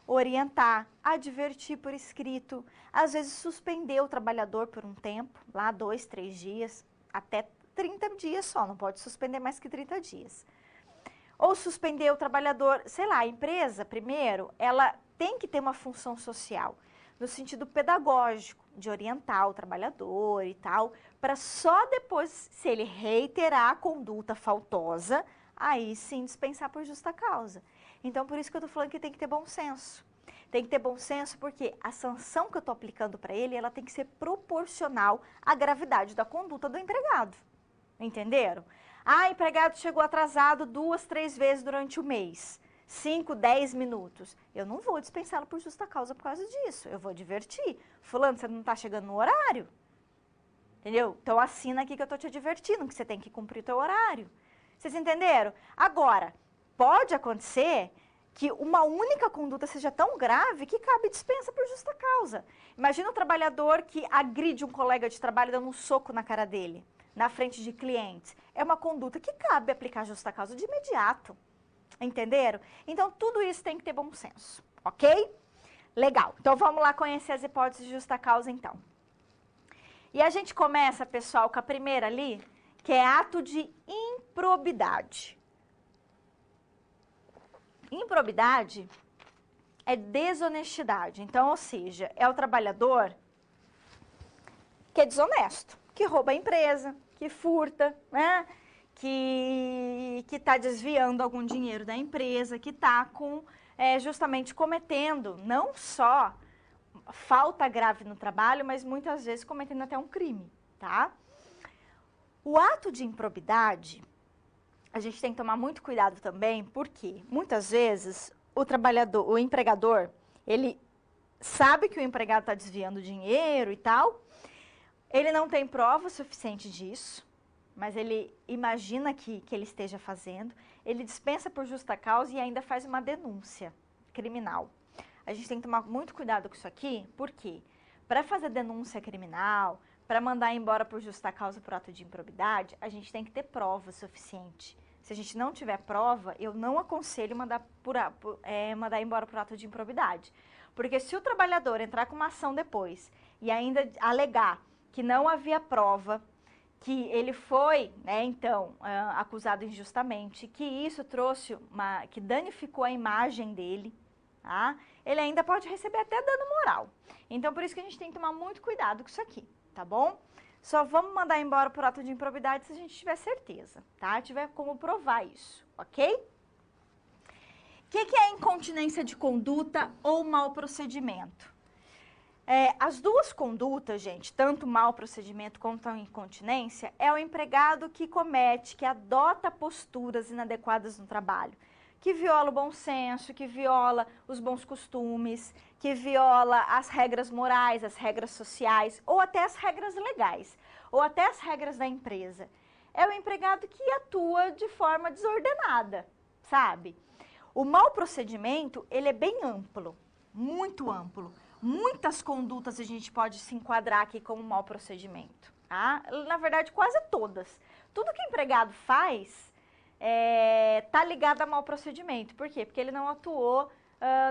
orientar, advertir por escrito, às vezes suspender o trabalhador por um tempo, lá 2, 3 dias, até 30 dias só, não pode suspender mais que 30 dias. Ou suspender o trabalhador, sei lá, a empresa, primeiro, ela tem que ter uma função social, no sentido pedagógico, de orientar o trabalhador e tal, para só depois, se ele reiterar a conduta faltosa, aí sim dispensar por justa causa. Então, por isso que eu estou falando que tem que ter bom senso. Tem que ter bom senso porque a sanção que eu estou aplicando para ele, ela tem que ser proporcional à gravidade da conduta do empregado. Entenderam? Ah, empregado chegou atrasado 2, 3 vezes durante o mês. 5, 10 minutos. Eu não vou dispensá-lo por justa causa por causa disso. Eu vou advertir. Fulano, você não está chegando no horário? Entendeu? Então assina aqui que eu estou te advertindo que você tem que cumprir o teu horário. Vocês entenderam? Agora, pode acontecer que uma única conduta seja tão grave que cabe dispensa por justa causa. Imagina um trabalhador que agride um colega de trabalho dando um soco na cara dele, na frente de clientes. É uma conduta que cabe aplicar justa causa de imediato. Entenderam? Então, tudo isso tem que ter bom senso, ok? Legal. Então, vamos lá conhecer as hipóteses de justa causa, então. E a gente começa, pessoal, com a primeira ali, que é ato de improbidade. Improbidade é desonestidade. Então, ou seja, é o trabalhador que é desonesto, que rouba a empresa, que furta, né? Que está desviando algum dinheiro da empresa, que está justamente cometendo não só falta grave no trabalho, mas muitas vezes cometendo até um crime, tá? O ato de improbidade, a gente tem que tomar muito cuidado também, porque muitas vezes o empregador, ele sabe que o empregado está desviando dinheiro e tal, ele não tem prova suficiente disso, mas ele imagina que ele esteja fazendo, ele dispensa por justa causa e ainda faz uma denúncia criminal. A gente tem que tomar muito cuidado com isso aqui, porque para fazer denúncia criminal, para mandar embora por justa causa por ato de improbidade, a gente tem que ter prova suficiente. Se a gente não tiver prova, eu não aconselho mandar embora por ato de improbidade. Porque se o trabalhador entrar com uma ação depois e ainda alegar que não havia prova, que ele foi, né, então, acusado injustamente, que isso trouxe que danificou a imagem dele, tá? Ele ainda pode receber até dano moral. Então, por isso que a gente tem que tomar muito cuidado com isso aqui, tá bom? Só vamos mandar embora por ato de improbidade se a gente tiver certeza, tá? Tiver como provar isso, ok? O que é incontinência de conduta ou mau procedimento? As duas condutas, gente, tanto mau procedimento quanto a incontinência, é o empregado que comete, que adota posturas inadequadas no trabalho, que viola o bom senso, que viola os bons costumes, que viola as regras morais, as regras sociais, ou até as regras legais, ou até as regras da empresa. É o empregado que atua de forma desordenada, sabe? O mau procedimento, ele é bem amplo, muito amplo. Muitas condutas a gente pode se enquadrar aqui como mau procedimento, tá? Na verdade, quase todas. Tudo que o empregado faz tá ligado a mau procedimento. Por quê? Porque ele não atuou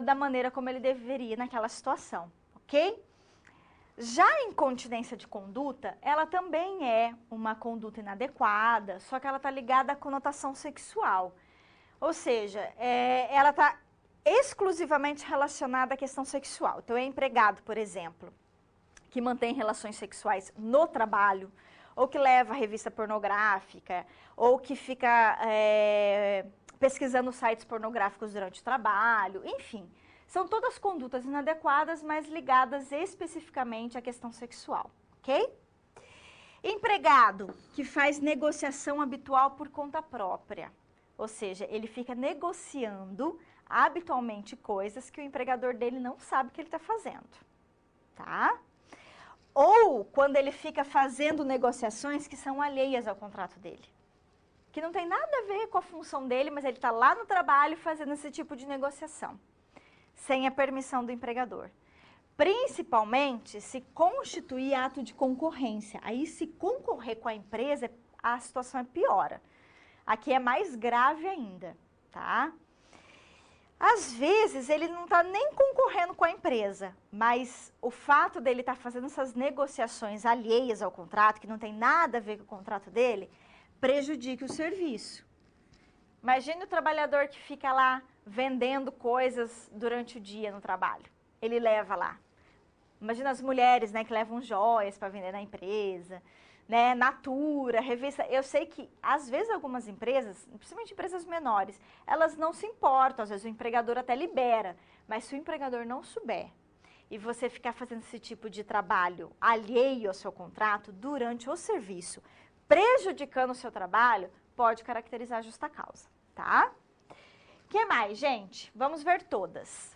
da maneira como ele deveria naquela situação, ok? Já a incontinência de conduta, ela também é uma conduta inadequada, só que ela tá ligada à conotação sexual. Ou seja, ela tá exclusivamente relacionada à questão sexual. Então, é empregado, por exemplo, que mantém relações sexuais no trabalho, ou que leva revista pornográfica, ou que fica pesquisando sites pornográficos durante o trabalho, enfim. São todas condutas inadequadas, mas ligadas especificamente à questão sexual, ok? Empregado que faz negociação habitual por conta própria, ou seja, ele fica negociando habitualmente coisas que o empregador dele não sabe que ele está fazendo. tá? Ou quando ele fica fazendo negociações que são alheias ao contrato dele. Que não tem nada a ver com a função dele, mas ele está lá no trabalho fazendo esse tipo de negociação, sem a permissão do empregador. Principalmente se constituir ato de concorrência. Aí, se concorrer com a empresa, a situação é piora. Aqui é mais grave ainda, tá? Às vezes, ele não está nem concorrendo com a empresa, mas o fato dele estar fazendo essas negociações alheias ao contrato, que não tem nada a ver com o contrato dele, prejudica o serviço. Imagine o trabalhador que fica lá vendendo coisas durante o dia no trabalho. Ele leva lá. Imagina as mulheres, né, que levam joias para vender na empresa, né, Natura, revista. Eu sei que, às vezes, algumas empresas, principalmente empresas menores, elas não se importam. Às vezes o empregador até libera, mas se o empregador não souber e você ficar fazendo esse tipo de trabalho alheio ao seu contrato durante o serviço, prejudicando o seu trabalho, pode caracterizar justa causa, tá? O que mais, gente? Vamos ver todas.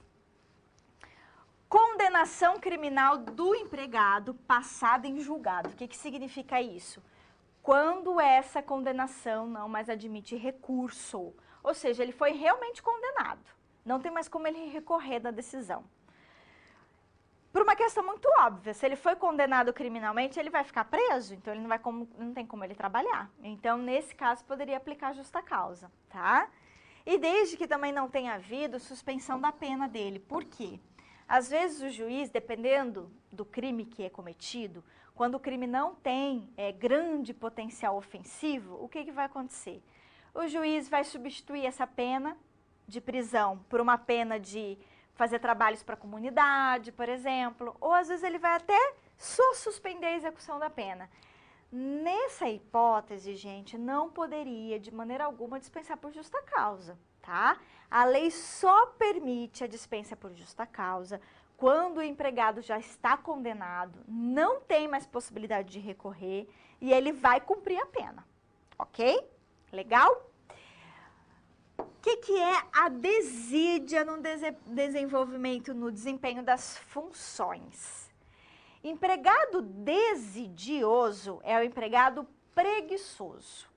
Condenação criminal do empregado passada em julgado. O que significa isso? Quando essa condenação não mais admite recurso, ou seja, ele foi realmente condenado, não tem mais como ele recorrer da decisão. Por uma questão muito óbvia, se ele foi condenado criminalmente, ele vai ficar preso, então ele não tem como ele trabalhar. Então, nesse caso, poderia aplicar justa causa, tá? E desde que também não tenha havido suspensão da pena dele. Por quê? Às vezes o juiz, dependendo do crime que é cometido, quando o crime não tem grande potencial ofensivo, o que vai acontecer? O juiz vai substituir essa pena de prisão por uma pena de fazer trabalhos para a comunidade, por exemplo, ou às vezes ele vai até só suspender a execução da pena. Nessa hipótese, gente, não poderia de maneira alguma dispensar por justa causa, tá? A lei só permite a dispensa por justa causa quando o empregado já está condenado, não tem mais possibilidade de recorrer e ele vai cumprir a pena, ok? Legal? O que é a desídia no desenvolvimento, no desempenho das funções? Empregado desidioso é o empregado preguiçoso.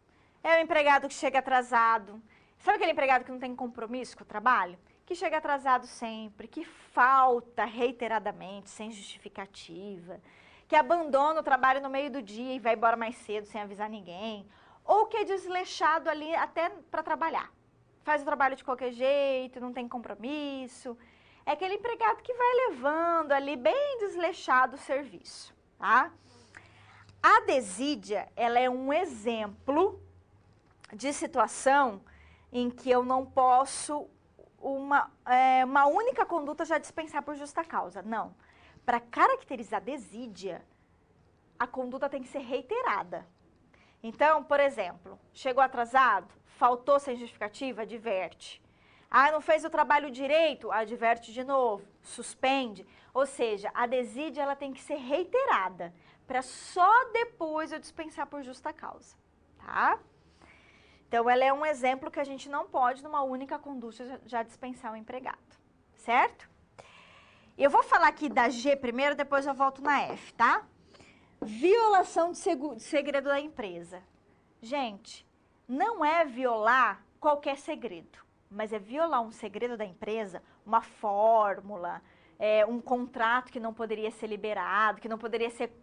É o empregado que chega atrasado. Sabe aquele empregado que não tem compromisso com o trabalho? Que chega atrasado sempre, que falta reiteradamente, sem justificativa, que abandona o trabalho no meio do dia e vai embora mais cedo sem avisar ninguém, ou que é desleixado ali até para trabalhar. Faz o trabalho de qualquer jeito, não tem compromisso. É aquele empregado que vai levando ali bem desleixado o serviço, tá? A desídia, ela é um exemplo de situação em que eu não posso uma única conduta já dispensar por justa causa. Não. Para caracterizar desídia, a conduta tem que ser reiterada. Então, por exemplo, chegou atrasado, faltou sem justificativa, adverte. Ah, não fez o trabalho direito, adverte de novo, suspende. Ou seja, a desídia ela tem que ser reiterada, para só depois eu dispensar por justa causa, tá? Então, ela é um exemplo que a gente não pode, numa única conduta, já dispensar o empregado, certo? Eu vou falar aqui da G primeiro, depois eu volto na F, tá? Violação de segredo da empresa. Gente, não é violar qualquer segredo, mas é violar um segredo da empresa, uma fórmula, um contrato que não poderia ser liberado, que não poderia ser,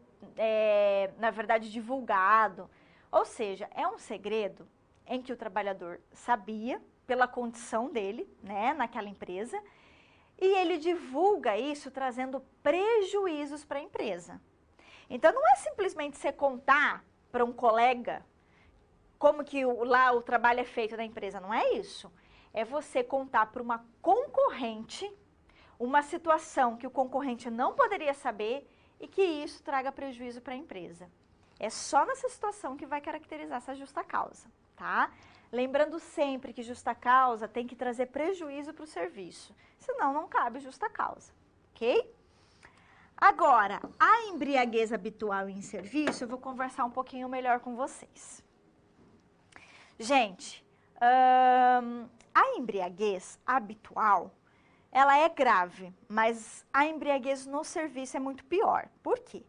na verdade, divulgado. Ou seja, é um segredo em que o trabalhador sabia, pela condição dele, né, naquela empresa, e ele divulga isso trazendo prejuízos para a empresa. Então, não é simplesmente você contar para um colega como que lá o trabalho é feito na empresa, não é isso. É você contar para uma concorrente uma situação que o concorrente não poderia saber e que isso traga prejuízo para a empresa. É só nessa situação que vai caracterizar essa justa causa, tá? Lembrando sempre que justa causa tem que trazer prejuízo para o serviço, senão não cabe justa causa, ok? Agora, a embriaguez habitual em serviço, eu vou conversar um pouquinho melhor com vocês. Gente, a embriaguez habitual ela é grave, mas a embriaguez no serviço é muito pior. Por quê?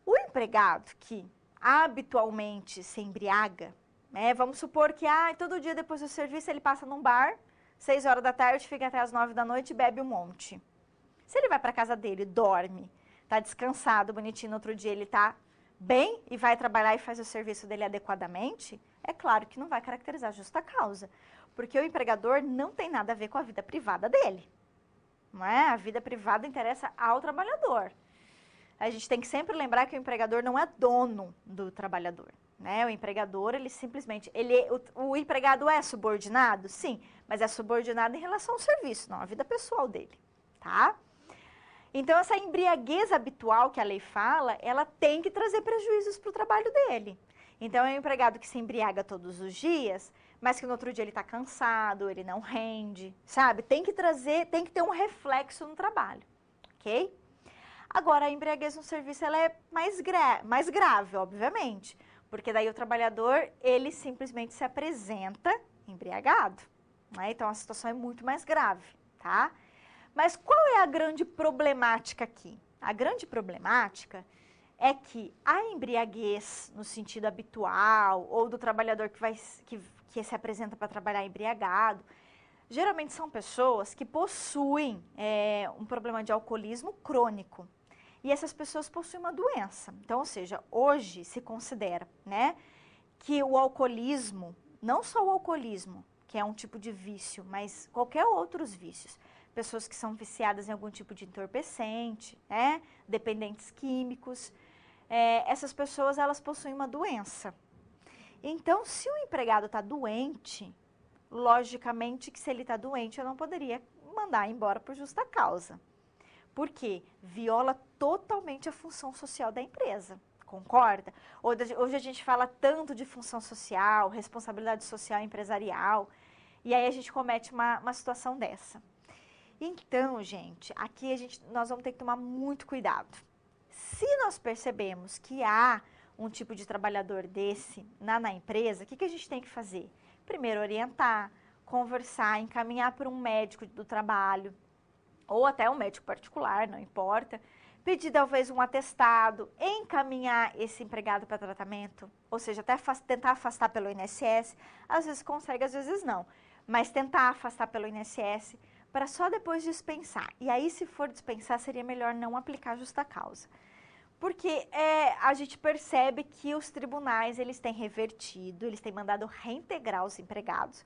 O empregado que habitualmente se embriaga, né, vamos supor que todo dia depois do serviço ele passa num bar, 6 horas da tarde, fica até as 9 da noite e bebe um monte. Se ele vai para casa dele, dorme, tá descansado, bonitinho, no outro dia ele tá bem e vai trabalhar e faz o serviço dele adequadamente, é claro que não vai caracterizar justa causa, porque o empregador não tem nada a ver com a vida privada dele. Não é? A vida privada interessa ao trabalhador. A gente tem que sempre lembrar que o empregador não é dono do trabalhador, né? O empregador, ele simplesmente, o empregado é subordinado? Sim, mas é subordinado em relação ao serviço, não à vida pessoal dele, tá? Então, essa embriaguez habitual que a lei fala, ela tem que trazer prejuízos para o trabalho dele. Então, é um empregado que se embriaga todos os dias, mas que no outro dia ele está cansado, ele não rende, sabe? Tem que ter um reflexo no trabalho, ok? Agora, a embriaguez no serviço, ela é mais grave, obviamente, porque daí o trabalhador, ele simplesmente se apresenta embriagado, né? Então, a situação é muito mais grave, tá? Mas qual é a grande problemática aqui? A grande problemática é que a embriaguez, no sentido habitual, ou do trabalhador que se apresenta para trabalhar embriagado, geralmente são pessoas que possuem um problema de alcoolismo crônico. E essas pessoas possuem uma doença. Então, ou seja, hoje se considera, né, que o alcoolismo, não só o alcoolismo, que é um tipo de vício, mas qualquer outros vícios, pessoas que são viciadas em algum tipo de entorpecente, né, dependentes químicos, essas pessoas, elas possuem uma doença. Então, se o empregado está doente, logicamente que se ele está doente, eu não poderia mandar embora por justa causa. Porque viola totalmente a função social da empresa, concorda? Hoje a gente fala tanto de função social, responsabilidade social empresarial, e aí a gente comete uma situação dessa. Então, gente, aqui nós vamos ter que tomar muito cuidado. Se nós percebemos que há um tipo de trabalhador desse na empresa, o que a gente tem que fazer? Primeiro, orientar, conversar, encaminhar para um médico do trabalho, ou até um médico particular, não importa, pedir talvez um atestado, encaminhar esse empregado para tratamento, ou seja, até tentar afastar pelo INSS, às vezes consegue, às vezes não, mas tentar afastar pelo INSS para só depois dispensar. E aí, se for dispensar, seria melhor não aplicar justa causa. Porque a gente percebe que os tribunais, eles têm revertido, eles têm mandado reintegrar os empregados,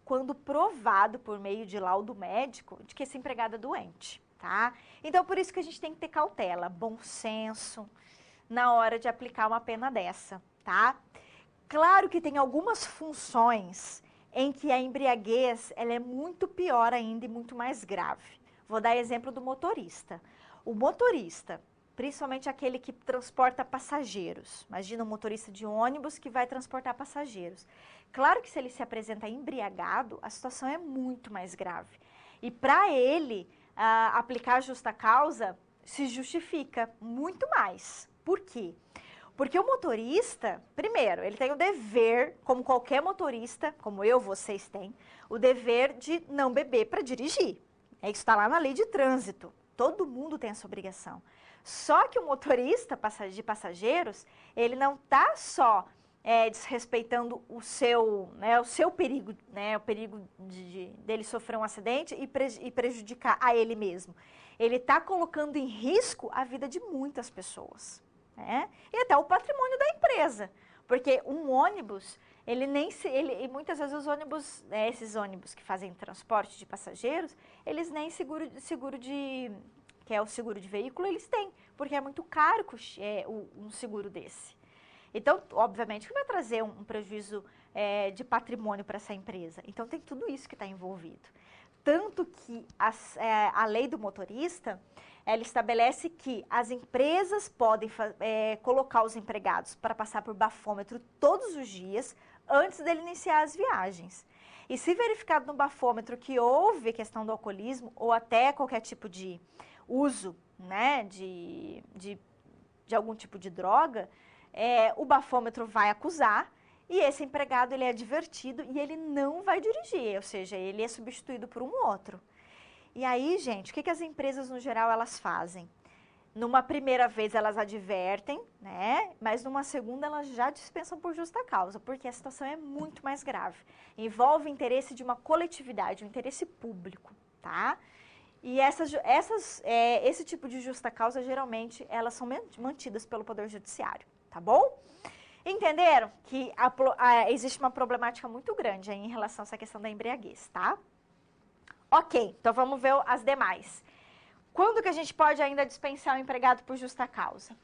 quando provado por meio de laudo médico de que esse empregado é doente, tá? Então, por isso que a gente tem que ter cautela, bom senso, na hora de aplicar uma pena dessa, tá? Claro que tem algumas funções em que a embriaguez, ela é muito pior ainda e muito mais grave. Vou dar exemplo do motorista. O motorista, principalmente aquele que transporta passageiros. Imagina um motorista de ônibus que vai transportar passageiros. Claro que se ele se apresenta embriagado, a situação é muito mais grave. E para ele aplicar a justa causa, se justifica muito mais. Por quê? Porque o motorista, primeiro, ele tem o dever, como qualquer motorista, como vocês têm, o dever de não beber para dirigir. Isso está lá na lei de trânsito. Todo mundo tem essa obrigação. Só que o motorista de passageiros, ele não está só desrespeitando o seu perigo, né, o perigo dele sofrer um acidente e prejudicar a ele mesmo. Ele está colocando em risco a vida de muitas pessoas, né? E até o patrimônio da empresa. Porque um ônibus, e muitas vezes os ônibus, esses ônibus que fazem transporte de passageiros, eles nem seguro que é o seguro de veículo, eles têm, porque é muito caro um seguro desse. Então, obviamente, que vai trazer um prejuízo de patrimônio para essa empresa. Então, tem tudo isso que está envolvido. Tanto que a lei do motorista, ela estabelece que as empresas podem colocar os empregados para passar por bafômetro todos os dias, antes dele iniciar as viagens. E se verificado no bafômetro que houve questão do alcoolismo, ou até qualquer tipo de uso, né, de algum tipo de droga, o bafômetro vai acusar e esse empregado ele é advertido e ele não vai dirigir, ou seja, ele é substituído por um outro. E aí, gente, o que as empresas, no geral, elas fazem? Numa primeira vez, elas advertem, né? Mas numa segunda, elas já dispensam por justa causa, porque a situação é muito mais grave. Envolve o interesse de uma coletividade, um interesse público, tá? E esse tipo de justa causa, geralmente, elas são mantidas pelo Poder Judiciário, tá bom? Entenderam que existe uma problemática muito grande aí em relação a essa questão da embriaguez, tá? Ok, então vamos ver as demais. Quando que a gente pode ainda dispensar o empregado por justa causa?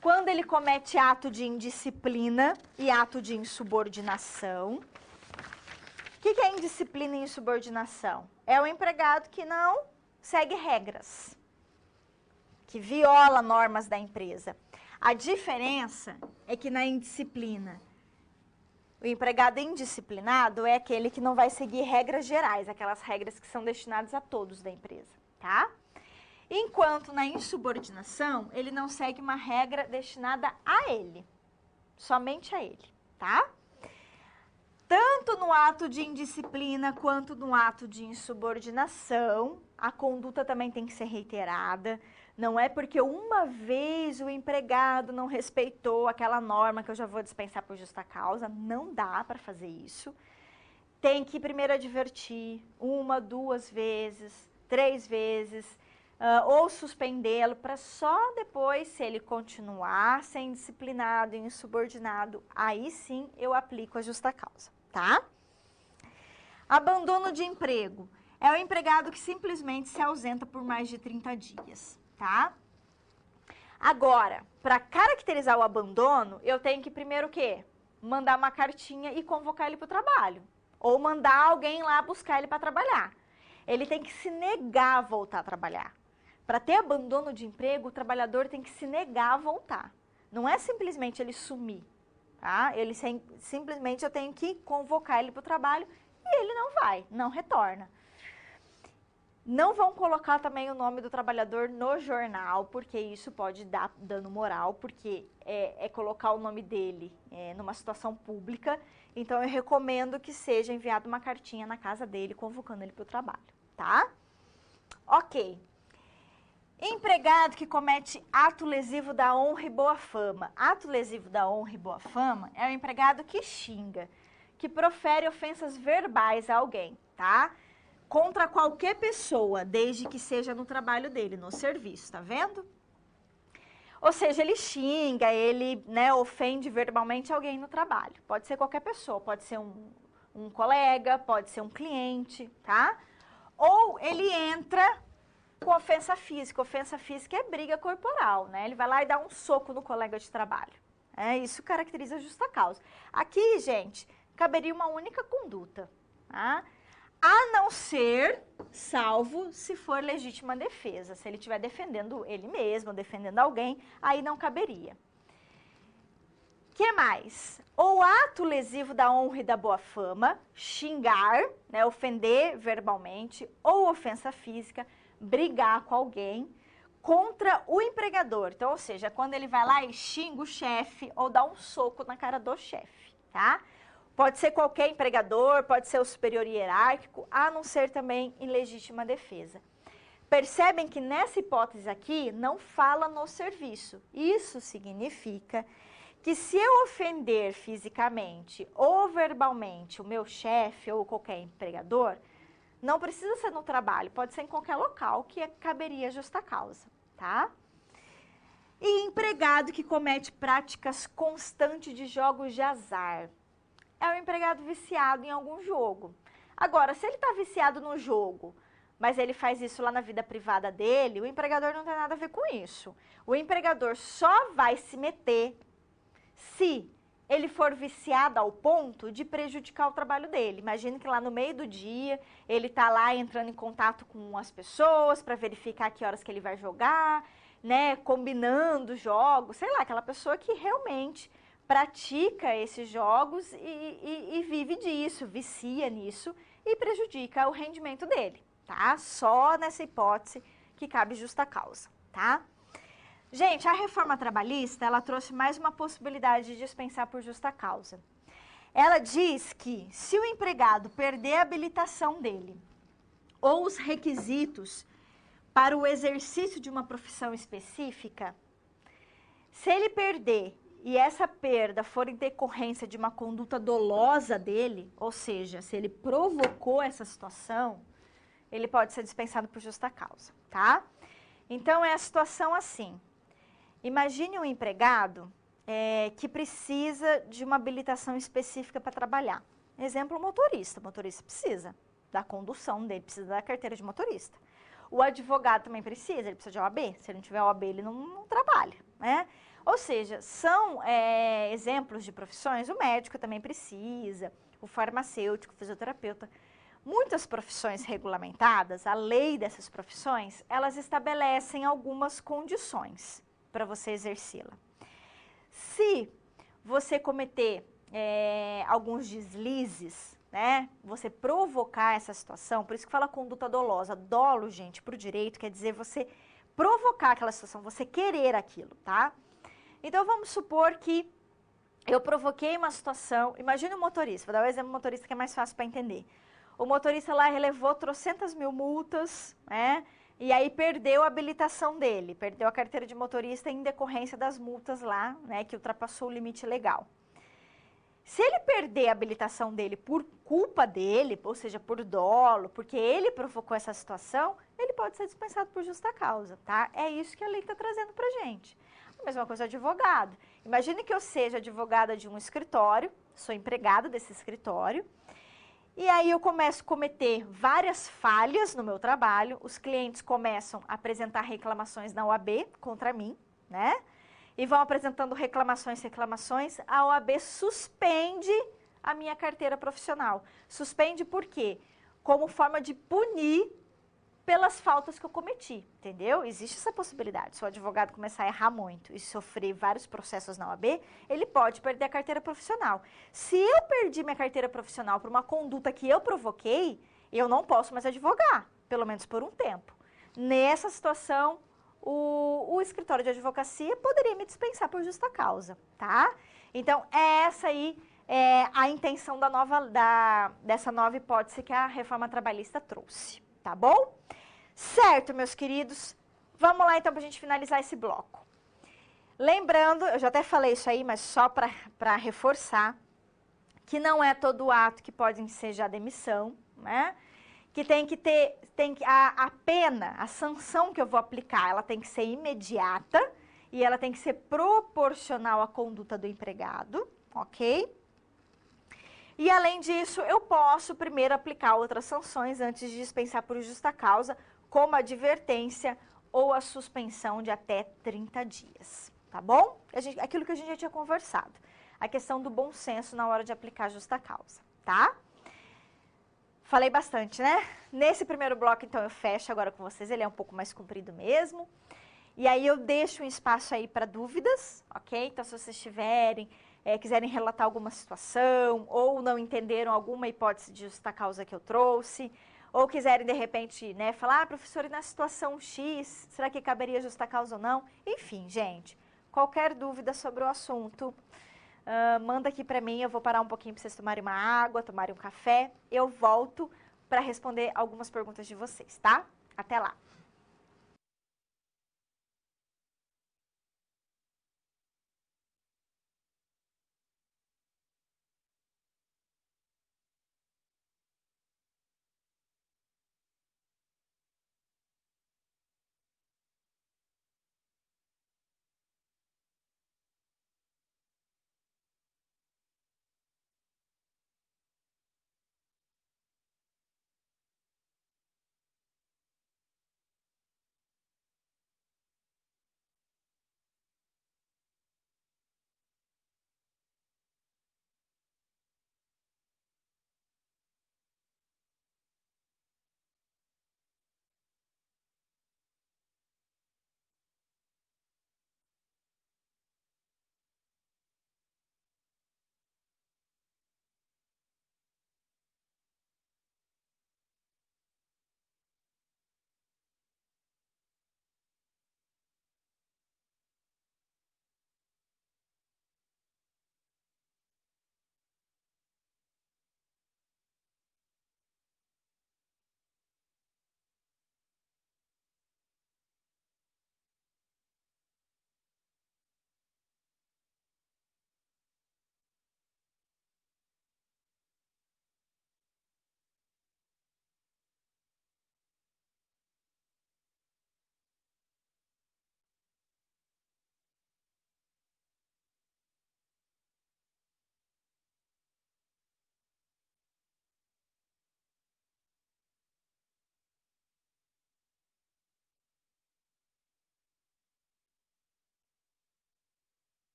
Quando ele comete ato de indisciplina e ato de insubordinação. O que é indisciplina e insubordinação? É o empregado que não segue regras, que viola normas da empresa. A diferença é que na indisciplina, o empregado indisciplinado é aquele que não vai seguir regras gerais, aquelas regras que são destinadas a todos da empresa, tá? Enquanto na insubordinação, ele não segue uma regra destinada a ele, somente a ele, tá? Tanto no ato de indisciplina quanto no ato de insubordinação, a conduta também tem que ser reiterada. Não é porque uma vez o empregado não respeitou aquela norma que eu já vou dispensar por justa causa, não dá para fazer isso. Tem que primeiro advertir 1, 2 vezes, 3 vezes, ou suspendê-lo, para só depois, se ele continuar sendo disciplinado e insubordinado, aí sim eu aplico a justa causa, tá? Abandono de emprego. É o empregado que simplesmente se ausenta por mais de 30 dias, tá? Agora, para caracterizar o abandono, eu tenho que primeiro o quê? Mandar uma cartinha e convocar ele para o trabalho. Ou mandar alguém lá buscar ele para trabalhar. Ele tem que se negar a voltar a trabalhar. Para ter abandono de emprego, o trabalhador tem que se negar a voltar. Não é simplesmente ele sumir, tá? Simplesmente eu tenho que convocar ele para o trabalho e ele não vai, não retorna. Não vão colocar também o nome do trabalhador no jornal, porque isso pode dar dano moral, porque é colocar o nome dele numa situação pública. Então, eu recomendo que seja enviada uma cartinha na casa dele, convocando ele para o trabalho, tá? Ok. Empregado que comete ato lesivo da honra e boa fama. Ato lesivo da honra e boa fama é o empregado que xinga, que profere ofensas verbais a alguém, tá? Contra qualquer pessoa, desde que seja no trabalho dele, no serviço, tá vendo? Ou seja, ele xinga, ele, né, ofende verbalmente alguém no trabalho. Pode ser qualquer pessoa, pode ser um colega, pode ser um cliente, tá? Ou ele entra com ofensa física. Ofensa física é briga corporal, né? Ele vai lá e dá um soco no colega de trabalho. Isso caracteriza a justa causa. Aqui, gente, caberia uma única conduta, tá? A não ser, salvo se for legítima defesa. Se ele estiver defendendo ele mesmo, defendendo alguém, aí não caberia. Que mais? O ato lesivo da honra e da boa fama, xingar, né, ofender verbalmente, ou ofensa física, brigar com alguém contra o empregador. Então, ou seja, quando ele vai lá e xinga o chefe ou dá um soco na cara do chefe, tá? Pode ser qualquer empregador, pode ser o superior hierárquico, a não ser também em legítima defesa. Percebem que nessa hipótese aqui não fala no serviço. Isso significa que se eu ofender fisicamente ou verbalmente o meu chefe ou qualquer empregador, não precisa ser no trabalho, pode ser em qualquer local que caberia justa causa, tá? E empregado que comete práticas constantes de jogos de azar. É um empregado viciado em algum jogo. Agora, se ele está viciado no jogo, mas ele faz isso lá na vida privada dele, o empregador não tem nada a ver com isso. O empregador só vai se meter se ele for viciado ao ponto de prejudicar o trabalho dele. Imagine que lá no meio do dia, ele está lá entrando em contato com as pessoas para verificar que horas que ele vai jogar, né, combinando jogos, sei lá, aquela pessoa que realmente pratica esses jogos e vive disso, vicia nisso e prejudica o rendimento dele, tá? Só nessa hipótese que cabe justa causa, tá? Gente, a reforma trabalhista, ela trouxe mais uma possibilidade de dispensar por justa causa. Ela diz que se o empregado perder a habilitação dele, ou os requisitos para o exercício de uma profissão específica, se ele perder e essa perda for em decorrência de uma conduta dolosa dele, ou seja, se ele provocou essa situação, ele pode ser dispensado por justa causa, tá? Então, é a situação assim. Imagine um empregado que precisa de uma habilitação específica para trabalhar. Exemplo, o motorista. O motorista precisa da condução dele, precisa da carteira de motorista. O advogado também precisa, ele precisa de OAB. Se ele não tiver OAB, ele não trabalha, né? Ou seja, são exemplos de profissões, o médico também precisa, o farmacêutico, o fisioterapeuta. Muitas profissões regulamentadas, a lei dessas profissões, elas estabelecem algumas condições para você exercê-la. Se você cometer alguns deslizes, né, você provocar essa situação, por isso que fala conduta dolosa. Dolo, gente, para o direito, quer dizer você provocar aquela situação, você querer aquilo, tá? Então, vamos supor que eu provoquei uma situação, imagine um motorista, vou dar um exemplo do motorista que é mais fácil para entender. O motorista lá relevou trocentas mil multas, né? E aí perdeu a habilitação dele, perdeu a carteira de motorista em decorrência das multas lá, né? Que ultrapassou o limite legal. Se ele perder a habilitação dele por culpa dele, ou seja, por dolo, porque ele provocou essa situação, ele pode ser dispensado por justa causa, tá? É isso que a lei está trazendo pra gente. A mesma coisa advogado. Imagine que eu seja advogada de um escritório, sou empregada desse escritório, e aí eu começo a cometer várias falhas no meu trabalho, os clientes começam a apresentar reclamações na OAB contra mim, né? E vão apresentando reclamações, a OAB suspende a minha carteira profissional. Suspende por quê? Como forma de punir pelas faltas que eu cometi, entendeu? Existe essa possibilidade. Se o advogado começar a errar muito e sofrer vários processos na OAB, ele pode perder a carteira profissional. Se eu perdi minha carteira profissional por uma conduta que eu provoquei, eu não posso mais advogar, pelo menos por um tempo. Nessa situação, o escritório de advocacia poderia me dispensar por justa causa, tá? Então, essa aí é a intenção dessa nova hipótese que a reforma trabalhista trouxe, tá bom? Certo, meus queridos, vamos lá então para a gente finalizar esse bloco. Lembrando, eu já até falei isso aí, mas só para reforçar, que não é todo ato que pode ensejar demissão, né? Que a pena, a sanção que eu vou aplicar, ela tem que ser imediata e ela tem que ser proporcional à conduta do empregado, ok? E além disso, eu posso primeiro aplicar outras sanções antes de dispensar por justa causa, como a advertência ou a suspensão de até 30 dias, tá bom? Aquilo que a gente já tinha conversado, a questão do bom senso na hora de aplicar justa causa, tá? Falei bastante, né? Nesse primeiro bloco, então, eu fecho agora com vocês, ele é um pouco mais comprido mesmo. E aí eu deixo um espaço aí para dúvidas, ok? Então, se vocês tiverem, quiserem relatar alguma situação, ou não entenderam alguma hipótese de justa causa que eu trouxe, ou quiserem, de repente, né, falar, professora, e na situação X, será que caberia justa causa ou não? Enfim, gente, qualquer dúvida sobre o assunto, manda aqui para mim, eu vou parar um pouquinho para vocês tomarem uma água, tomarem um café, eu volto para responder algumas perguntas de vocês, tá? Até lá!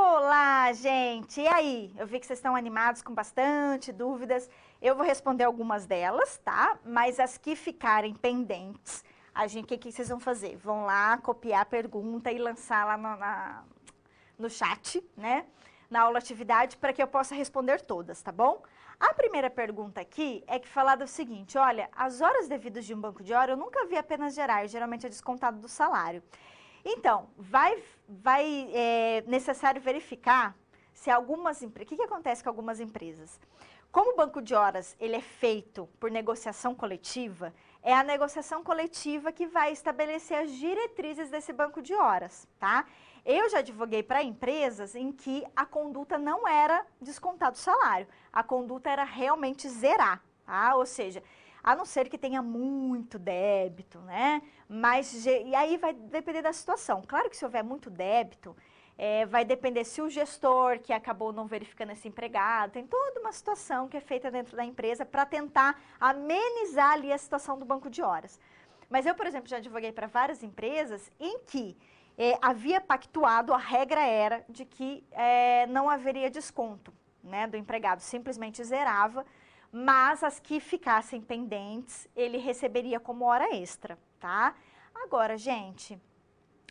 Olá, gente! E aí? Eu vi que vocês estão animados com bastante dúvidas. Eu vou responder algumas delas, tá? Mas as que ficarem pendentes, o que vocês vão fazer? Vão lá copiar a pergunta e lançar lá no chat, né? Na aula atividade, para que eu possa responder todas, tá bom? A primeira pergunta aqui é que falar do seguinte, olha, as horas devidas de um banco de hora eu nunca vi apenas gerar, geralmente é descontado do salário. Então, é necessário verificar se algumas empresas... O que acontece com algumas empresas? Como o banco de horas ele é feito por negociação coletiva, é a negociação coletiva que vai estabelecer as diretrizes desse banco de horas, tá? Eu já advoguei para empresas em que a conduta não era descontar do salário, a conduta era realmente zerar, tá? Ou seja, a não ser que tenha muito débito, né? E aí vai depender da situação. Claro que se houver muito débito, vai depender se o gestor que acabou não verificando esse empregado, tem toda uma situação que é feita dentro da empresa para tentar amenizar ali a situação do banco de horas. Mas eu, por exemplo, já advoguei para várias empresas em que havia pactuado, a regra era de que não haveria desconto, né, do empregado, simplesmente zerava, mas as que ficassem pendentes, ele receberia como hora extra, tá? Agora, gente,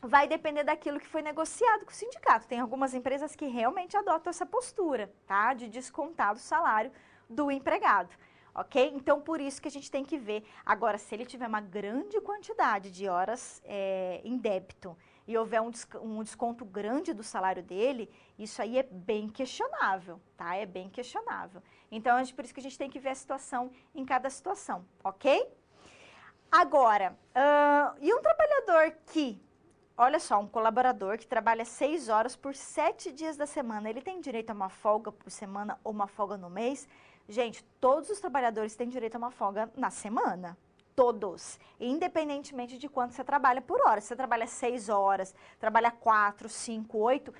vai depender daquilo que foi negociado com o sindicato. Tem algumas empresas que realmente adotam essa postura, tá? De descontar o salário do empregado, ok? Então, por isso que a gente tem que ver. Agora, se ele tiver uma grande quantidade de horas em débito e houver um desconto grande do salário dele, isso aí é bem questionável, tá? É bem questionável. Então, por isso que a gente tem que ver a situação em cada situação, ok? Agora, e um trabalhador que, olha só, um colaborador que trabalha 6 horas por 7 dias da semana, ele tem direito a uma folga por semana ou uma folga no mês? Gente, todos os trabalhadores têm direito a uma folga na semana. Todos, independentemente de quanto você trabalha por hora. Se você trabalha 6 horas, trabalha 4, 5, 8,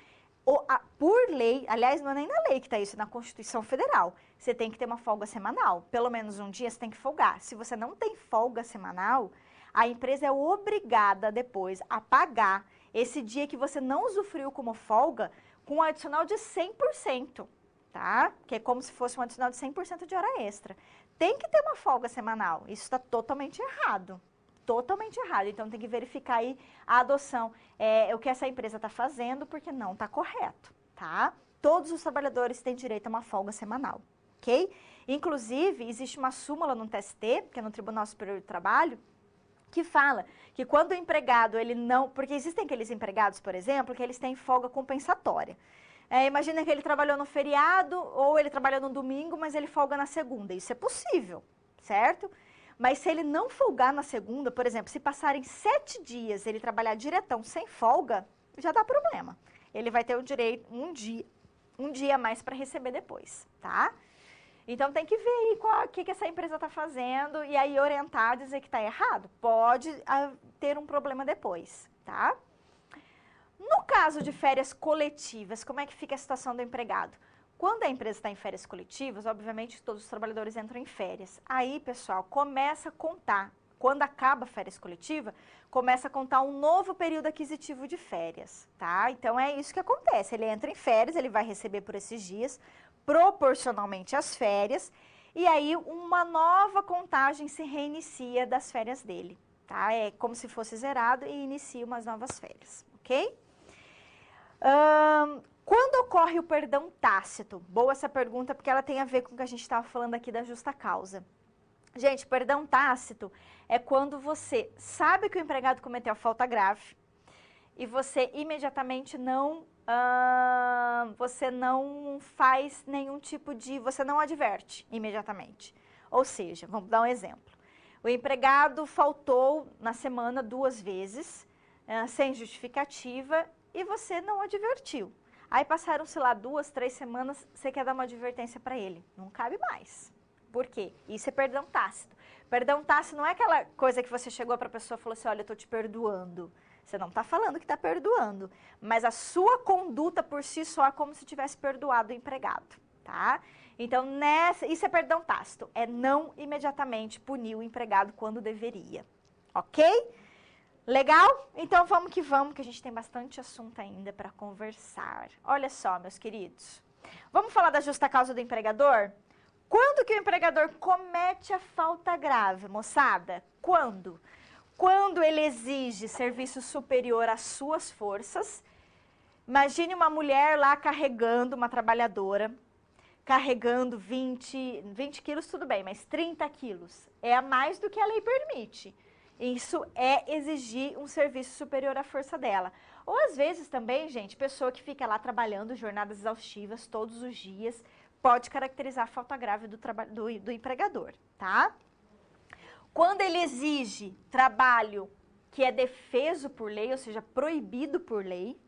por lei, aliás, não é nem na lei que está isso, é na Constituição Federal, você tem que ter uma folga semanal. Pelo menos um dia você tem que folgar. Se você não tem folga semanal, a empresa é obrigada depois a pagar esse dia que você não usufruiu como folga com um adicional de 100%, tá? Que é como se fosse um adicional de 100% de hora extra. Tem que ter uma folga semanal. Isso está totalmente errado. Totalmente errado. Então, tem que verificar aí a adoção, o que essa empresa está fazendo, porque não está correto, tá? Todos os trabalhadores têm direito a uma folga semanal, ok? Inclusive, existe uma súmula no TST, que é no Tribunal Superior do Trabalho, que fala que quando o empregado, ele não... Porque existem aqueles empregados, por exemplo, que eles têm folga compensatória. Imagina que ele trabalhou no feriado ou ele trabalhou no domingo, mas ele folga na segunda. Isso é possível, certo? Mas se ele não folgar na segunda, por exemplo, se passarem 7 dias ele trabalhar diretão sem folga, já dá problema. Ele vai ter o direito um dia a mais para receber depois, tá? Então tem que ver aí o que essa empresa está fazendo e aí orientar, dizer que está errado. Pode ter um problema depois, tá? No caso de férias coletivas, como é que fica a situação do empregado? Quando a empresa está em férias coletivas, obviamente todos os trabalhadores entram em férias. Aí, pessoal, começa a contar, quando acaba a férias coletiva, começa a contar um novo período aquisitivo de férias, tá? Então é isso que acontece, ele entra em férias, ele vai receber por esses dias, proporcionalmente às férias, e aí uma nova contagem se reinicia das férias dele, tá? É como se fosse zerado e inicia umas novas férias, ok? Quando ocorre o perdão tácito? Boa essa pergunta, porque ela tem a ver com o que a gente estava falando aqui da justa causa. Gente, perdão tácito é quando você sabe que o empregado cometeu falta grave e você imediatamente você não faz nenhum tipo de... Você não adverte imediatamente. Ou seja, vamos dar um exemplo. O empregado faltou na semana 2 vezes, sem justificativa, e você não advertiu. Aí passaram-se lá 2, 3 semanas, você quer dar uma advertência para ele. Não cabe mais. Por quê? Isso é perdão tácito. Perdão tácito não é aquela coisa que você chegou para a pessoa e falou assim, olha, eu estou te perdoando. Você não está falando que está perdoando, mas a sua conduta por si só é como se tivesse perdoado o empregado, tá? Então, isso é perdão tácito, é não imediatamente punir o empregado quando deveria, ok? Legal? Então vamos, que a gente tem bastante assunto ainda para conversar. Olha só, meus queridos. Vamos falar da justa causa do empregador? Quando que o empregador comete a falta grave, moçada? Quando? Quando ele exige serviço superior às suas forças. Imagine uma mulher lá carregando, uma trabalhadora, carregando 20 quilos, tudo bem, mas 30 quilos. É a mais do que a lei permite. Isso é exigir um serviço superior à força dela. Ou às vezes também, gente, pessoa que fica lá trabalhando jornadas exaustivas todos os dias, pode caracterizar a falta grave do empregador, tá? Quando ele exige trabalho que é defeso por lei, ou seja, proibido por lei,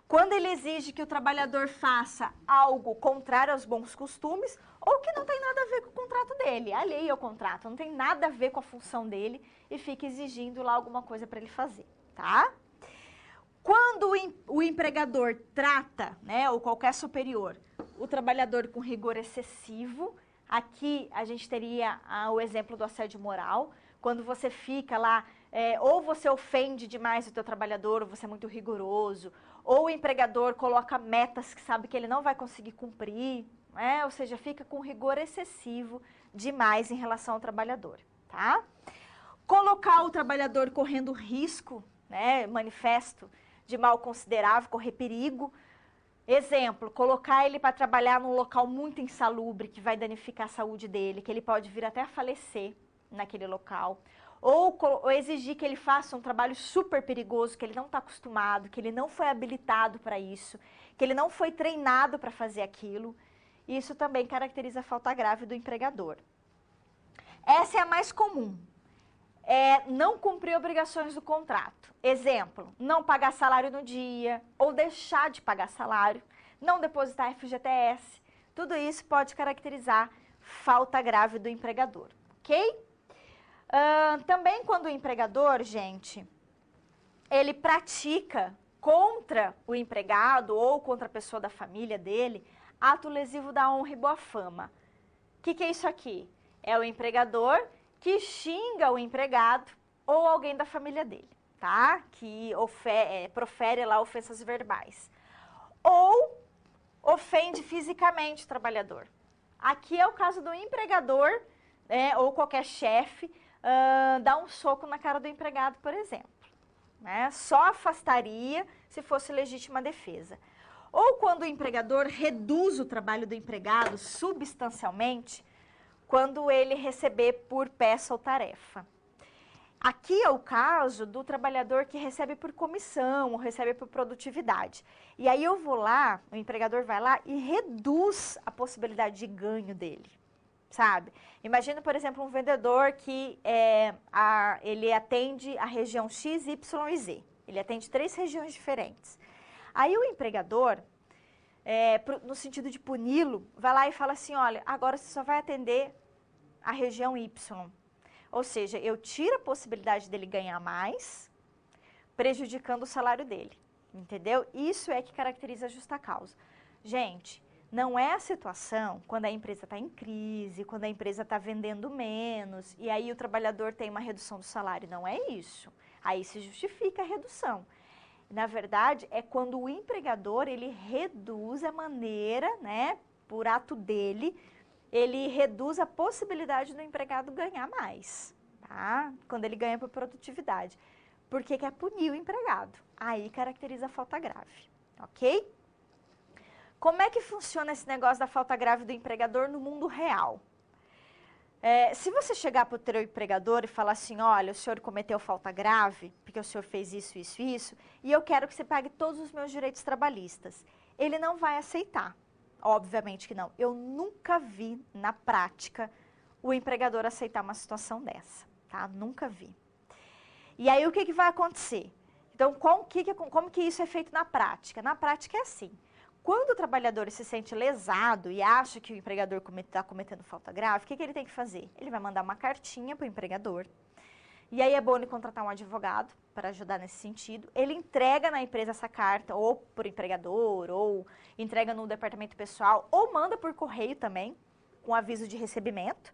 quando ele exige que o trabalhador faça algo contrário aos bons costumes ou que não tem nada a ver com o contrato dele, alheio ao contrato, não tem nada a ver com a função dele e fica exigindo lá alguma coisa para ele fazer, tá? Quando o empregador trata, né, ou qualquer superior, o trabalhador com rigor excessivo, aqui a gente teria o exemplo do assédio moral, quando você fica lá, ou você ofende demais o teu trabalhador, ou você é muito rigoroso, ou o empregador coloca metas que sabe que ele não vai conseguir cumprir, né? Ou seja, fica com rigor excessivo demais em relação ao trabalhador, tá? Colocar o trabalhador correndo risco, né, manifesto de mal considerável, correr perigo. Exemplo, colocar ele para trabalhar num local muito insalubre, que vai danificar a saúde dele, que ele pode vir até a falecer naquele local. Ou exigir que ele faça um trabalho super perigoso, que ele não está acostumado, que ele não foi habilitado para isso, que ele não foi treinado para fazer aquilo. Isso também caracteriza a falta grave do empregador. Essa é a mais comum. Não cumprir obrigações do contrato. Exemplo, não pagar salário no dia, ou deixar de pagar salário, não depositar FGTS. Tudo isso pode caracterizar falta grave do empregador, ok? Também quando o empregador, gente, ele pratica contra o empregado ou contra a pessoa da família dele, ato lesivo da honra e boa fama. O que é isso aqui? É o empregador que xinga o empregado ou alguém da família dele, tá? Que profere lá ofensas verbais. Ou ofende fisicamente o trabalhador. Aqui é o caso do empregador, ou qualquer chefe, dar um soco na cara do empregado, por exemplo. Né? Só afastaria se fosse legítima defesa. Ou quando o empregador reduz o trabalho do empregado substancialmente, quando ele receber por peça ou tarefa. Aqui é o caso do trabalhador que recebe por comissão, ou recebe por produtividade. E aí eu vou lá, o empregador vai lá e reduz a possibilidade de ganho dele, sabe? Imagina, por exemplo, um vendedor que ele atende a região X, Y e Z. Ele atende 3 regiões diferentes. Aí o empregador, no sentido de puni-lo, vai lá e fala assim, olha, agora você só vai atender a região Y. Ou seja, eu tiro a possibilidade dele ganhar mais, prejudicando o salário dele, entendeu? Isso é que caracteriza a justa causa. Gente, não é a situação quando a empresa está em crise, quando a empresa está vendendo menos, e aí o trabalhador tem uma redução do salário, não é isso. Aí se justifica a redução. Na verdade, é quando o empregador, ele reduz a maneira, né, por ato dele, ele reduz a possibilidade do empregado ganhar mais, tá? Quando ele ganha por produtividade. Porque quer punir o empregado. Aí caracteriza a falta grave, ok? Como é que funciona esse negócio da falta grave do empregador no mundo real? Se você chegar para o teu empregador e falar assim, olha, o senhor cometeu falta grave, porque o senhor fez isso, isso, isso, e eu quero que você pague todos os meus direitos trabalhistas, ele não vai aceitar. Obviamente que não. Eu nunca vi na prática o empregador aceitar uma situação dessa, tá? Nunca vi. E aí o que vai acontecer? Então, como que isso é feito na prática? Na prática é assim. Quando o trabalhador se sente lesado e acha que o empregador está cometendo falta grave, o que ele tem que fazer? Ele vai mandar uma cartinha para o empregador. E aí é bom ele contratar um advogado para ajudar nesse sentido. Ele entrega na empresa essa carta, ou por empregador, ou entrega no departamento pessoal, ou manda por correio também, com aviso de recebimento,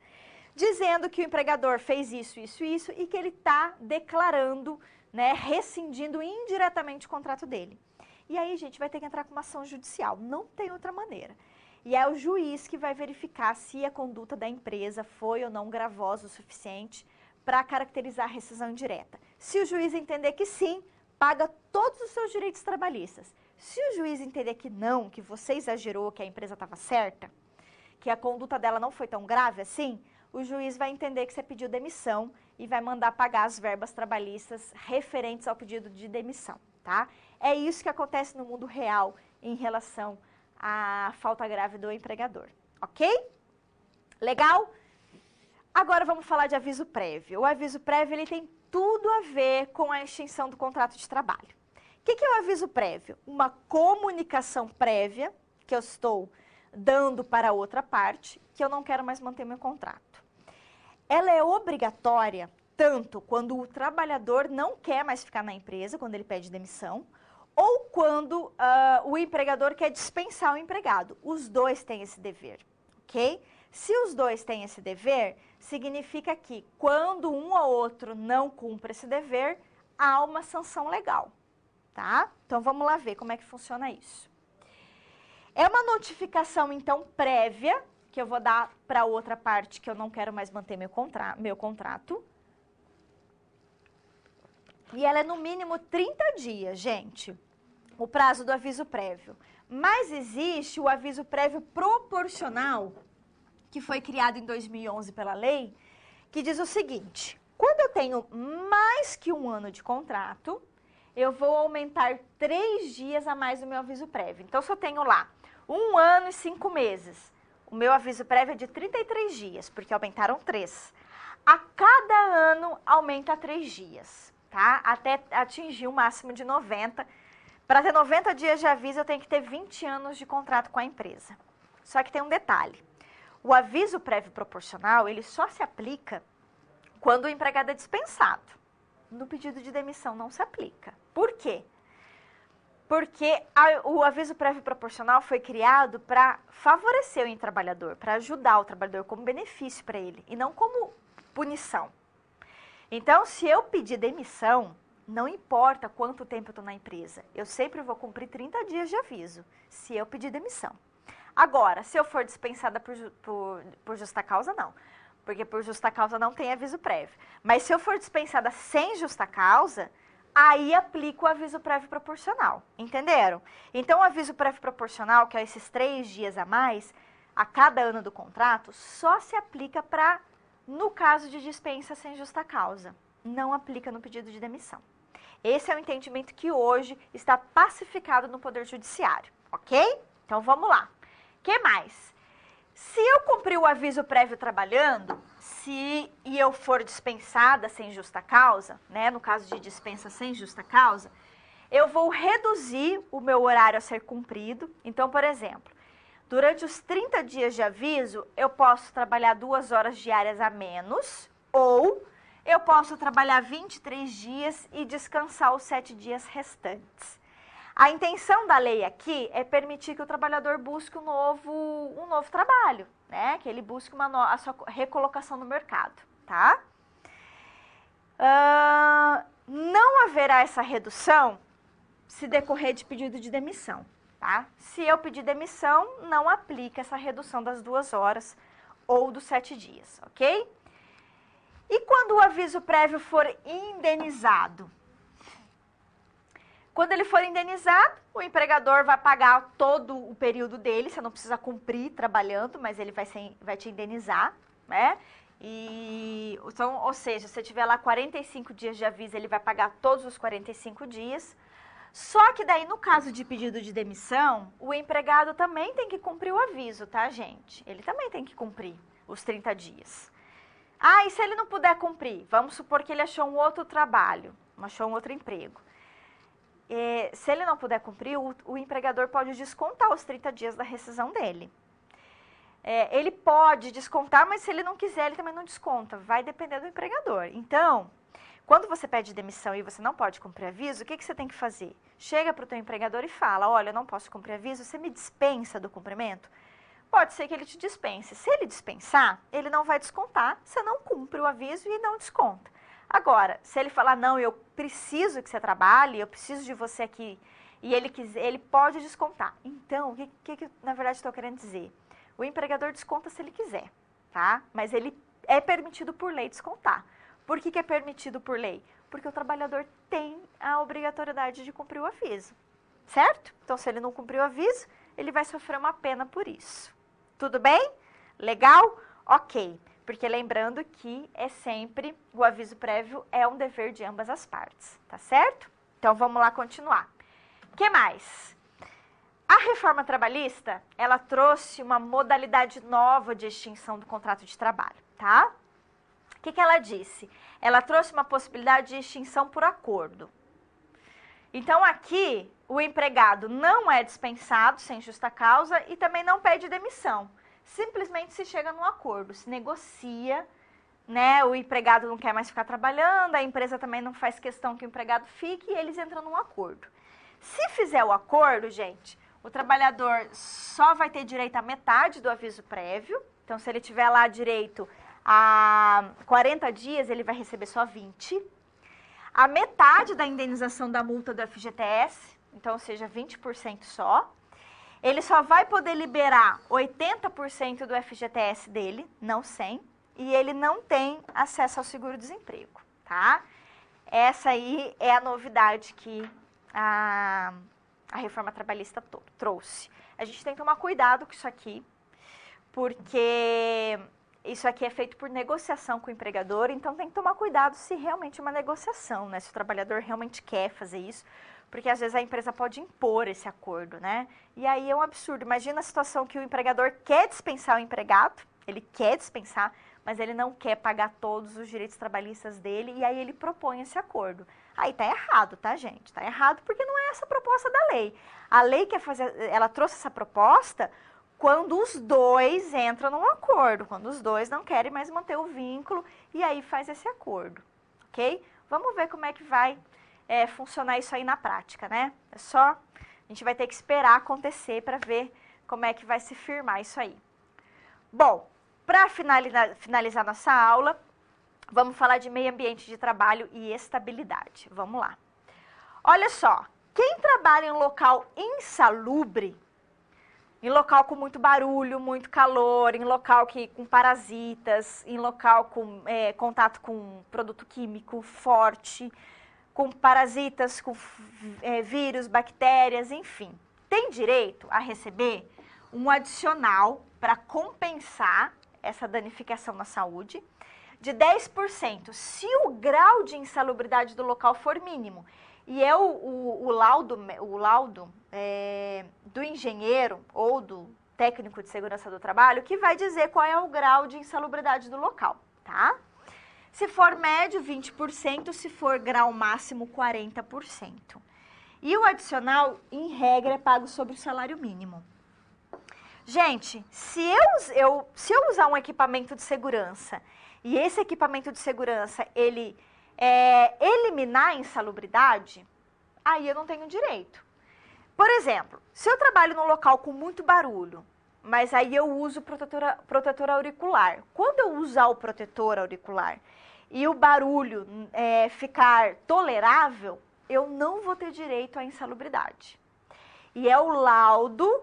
dizendo que o empregador fez isso, isso, isso e que ele está declarando, né, rescindindo indiretamente o contrato dele. E aí, gente, vai ter que entrar com uma ação judicial, não tem outra maneira. E é o juiz que vai verificar se a conduta da empresa foi ou não gravosa o suficiente para caracterizar a rescisão indireta. Se o juiz entender que sim, paga todos os seus direitos trabalhistas. Se o juiz entender que não, que você exagerou, que a empresa estava certa, que a conduta dela não foi tão grave assim, o juiz vai entender que você pediu demissão e vai mandar pagar as verbas trabalhistas referentes ao pedido de demissão, tá? É isso que acontece no mundo real em relação à falta grave do empregador, ok? Legal? Agora vamos falar de aviso prévio. O aviso prévio ele tem tudo a ver com a extinção do contrato de trabalho. O que é o aviso prévio? Uma comunicação prévia que eu estou dando para outra parte que eu não quero mais manter meu contrato. Ela é obrigatória tanto quando o trabalhador não quer mais ficar na empresa, quando ele pede demissão, ou quando o empregador quer dispensar o empregado. Os dois têm esse dever, ok? Se os dois têm esse dever, significa que quando um ou outro não cumpre esse dever, há uma sanção legal, tá? Então vamos lá ver como é que funciona isso. É uma notificação, então, prévia, que eu vou dar para outra parte que eu não quero mais manter meu contrato. E ela é no mínimo 30 dias, gente, o prazo do aviso prévio. Mas existe o aviso prévio proporcional, que foi criado em 2011 pela lei, que diz o seguinte: quando eu tenho mais que 1 ano de contrato, eu vou aumentar 3 dias a mais o meu aviso prévio. Então, se eu tenho lá 1 ano e 5 meses, o meu aviso prévio é de 33 dias, porque aumentaram 3. A cada ano aumenta 3 dias, tá? Até atingir o máximo de 90. Para ter 90 dias de aviso, eu tenho que ter 20 anos de contrato com a empresa. Só que tem um detalhe. O aviso prévio proporcional, ele só se aplica quando o empregado é dispensado. No pedido de demissão não se aplica. Por quê? Porque o aviso prévio proporcional foi criado para favorecer o trabalhador, para ajudar o trabalhador como benefício para ele, e não como punição. Então, se eu pedir demissão, não importa quanto tempo eu estou na empresa, eu sempre vou cumprir 30 dias de aviso, se eu pedir demissão. Agora, se eu for dispensada por justa causa, não. Porque por justa causa não tem aviso prévio. Mas se eu for dispensada sem justa causa, aí aplico o aviso prévio proporcional. Entenderam? Então, o aviso prévio proporcional, que é esses 3 dias a mais, a cada ano do contrato, só se aplica para, no caso de dispensa sem justa causa. Não aplica no pedido de demissão. Esse é o entendimento que hoje está pacificado no Poder Judiciário, ok? Então, vamos lá. O que mais? Se eu cumprir o aviso prévio trabalhando, e eu for dispensada sem justa causa, né, no caso de dispensa sem justa causa, eu vou reduzir o meu horário a ser cumprido. Então, por exemplo, durante os 30 dias de aviso, eu posso trabalhar 2 horas diárias a menos, ou eu posso trabalhar 23 dias e descansar os 7 dias restantes. A intenção da lei aqui é permitir que o trabalhador busque um novo trabalho, né? Que ele busque a sua recolocação no mercado, tá? Não haverá essa redução se decorrer de pedido de demissão, tá? Se eu pedir demissão, não aplica essa redução das 2 horas ou dos 7 dias, ok? E quando o aviso prévio for indenizado? Quando ele for indenizado, o empregador vai pagar todo o período dele, você não precisa cumprir trabalhando, mas ele vai te indenizar, né? Então, ou seja, se você tiver lá 45 dias de aviso, ele vai pagar todos os 45 dias. Só que daí, no caso de pedido de demissão, o empregado também tem que cumprir o aviso, tá, gente? Ele também tem que cumprir os 30 dias. Ah, e se ele não puder cumprir? Vamos supor que ele achou um outro trabalho, achou um outro emprego. Se ele não puder cumprir, o empregador pode descontar os 30 dias da rescisão dele. Ele pode descontar, mas se ele não quiser, ele também não desconta. Vai depender do empregador. Então, quando você pede demissão e você não pode cumprir aviso, o que você tem que fazer? Chega para o teu empregador e fala: olha, eu não posso cumprir aviso, você me dispensa do cumprimento? pode ser que ele te dispense. Se ele dispensar, ele não vai descontar, você não cumpre o aviso e não desconta. Agora, se ele falar, não, eu preciso que você trabalhe, eu preciso de você aqui, e ele pode descontar. Então, o que na verdade estou querendo dizer? O empregador desconta se ele quiser, tá? Mas ele é permitido por lei descontar. Por que é permitido por lei? Porque o trabalhador tem a obrigatoriedade de cumprir o aviso, certo? Então, se ele não cumprir o aviso, ele vai sofrer uma pena por isso. Tudo bem? Legal? Ok. Porque lembrando que é sempre, o aviso prévio é um dever de ambas as partes, tá certo? Então, vamos lá continuar. O que mais? A reforma trabalhista, ela trouxe uma modalidade nova de extinção do contrato de trabalho, tá? O que ela disse? Ela trouxe uma possibilidade de extinção por acordo. Então, aqui, o empregado não é dispensado sem justa causa e também não pede demissão. Simplesmente se chega num acordo, se negocia, né? O empregado não quer mais ficar trabalhando, a empresa também não faz questão que o empregado fique e eles entram num acordo. Se fizer o acordo, gente, o trabalhador só vai ter direito a metade do aviso prévio. Então, se ele tiver lá direito a 40 dias, ele vai receber só 20. A metade da indenização da multa do FGTS, então, ou seja, 20% só. Ele só vai poder liberar 80% do FGTS dele, não 100%, e ele não tem acesso ao seguro-desemprego, tá? Essa aí é a novidade que a reforma trabalhista trouxe. A gente tem que tomar cuidado com isso aqui, porque isso aqui é feito por negociação com o empregador, então tem que tomar cuidado se realmente é uma negociação, né? Se o trabalhador realmente quer fazer isso, porque às vezes a empresa pode impor esse acordo, né? E aí é um absurdo. Imagina a situação que o empregador quer dispensar o empregado, ele quer dispensar, mas ele não quer pagar todos os direitos trabalhistas dele, e aí ele propõe esse acordo. Aí tá errado, tá, gente? Tá errado porque não é essa a proposta da lei. A lei quer fazer, ela trouxe essa proposta quando os dois entram num acordo, quando os dois não querem mais manter o vínculo, e aí faz esse acordo, ok? Vamos ver como é que vai funcionar isso aí na prática, né? É só, a gente vai ter que esperar acontecer para ver como é que vai se firmar isso aí. Bom, para finalizar nossa aula, vamos falar de meio ambiente de trabalho e estabilidade. Vamos lá. Olha só, quem trabalha em local insalubre, em local com muito barulho, muito calor, em local com parasitas, em local com contato com produto químico forte, com parasitas, com vírus, bactérias, enfim, tem direito a receber um adicional para compensar essa danificação na saúde de 10%, se o grau de insalubridade do local for mínimo. E é o laudo do engenheiro ou do técnico de segurança do trabalho que vai dizer qual é o grau de insalubridade do local, tá? Se for médio, 20%, se for grau máximo, 40%. E o adicional, em regra, é pago sobre o salário mínimo. Gente, se eu usar um equipamento de segurança e esse equipamento de segurança, ele eliminar a insalubridade, aí eu não tenho direito. Por exemplo, se eu trabalho num local com muito barulho, mas aí eu uso protetor auricular. Quando eu usar o protetor auricular e o barulho ficar tolerável, eu não vou ter direito à insalubridade. E é o laudo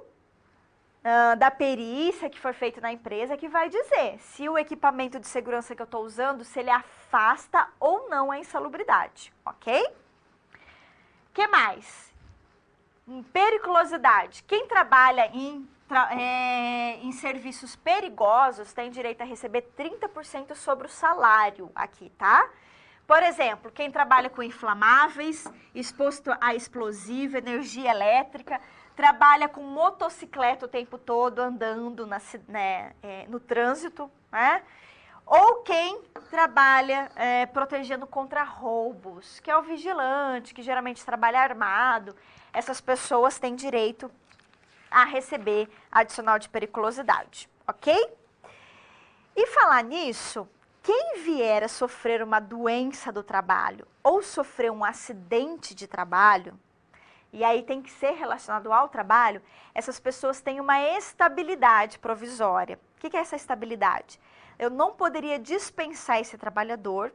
da perícia que for feito na empresa que vai dizer se o equipamento de segurança que eu estou usando, se ele afasta ou não a insalubridade, ok? O que mais? Periculosidade. Quem trabalha em serviços perigosos tem direito a receber 30% sobre o salário aqui, tá? Por exemplo, quem trabalha com inflamáveis, exposto a explosivo, energia elétrica, trabalha com motocicleta o tempo todo, andando no trânsito, né? Ou quem trabalha protegendo contra roubos, que é o vigilante, que geralmente trabalha armado. Essas pessoas têm direito a receber adicional de periculosidade, ok? E falar nisso, quem vier a sofrer uma doença do trabalho ou sofrer um acidente de trabalho, e aí tem que ser relacionado ao trabalho, essas pessoas têm uma estabilidade provisória. O que é essa estabilidade? Eu não poderia dispensar esse trabalhador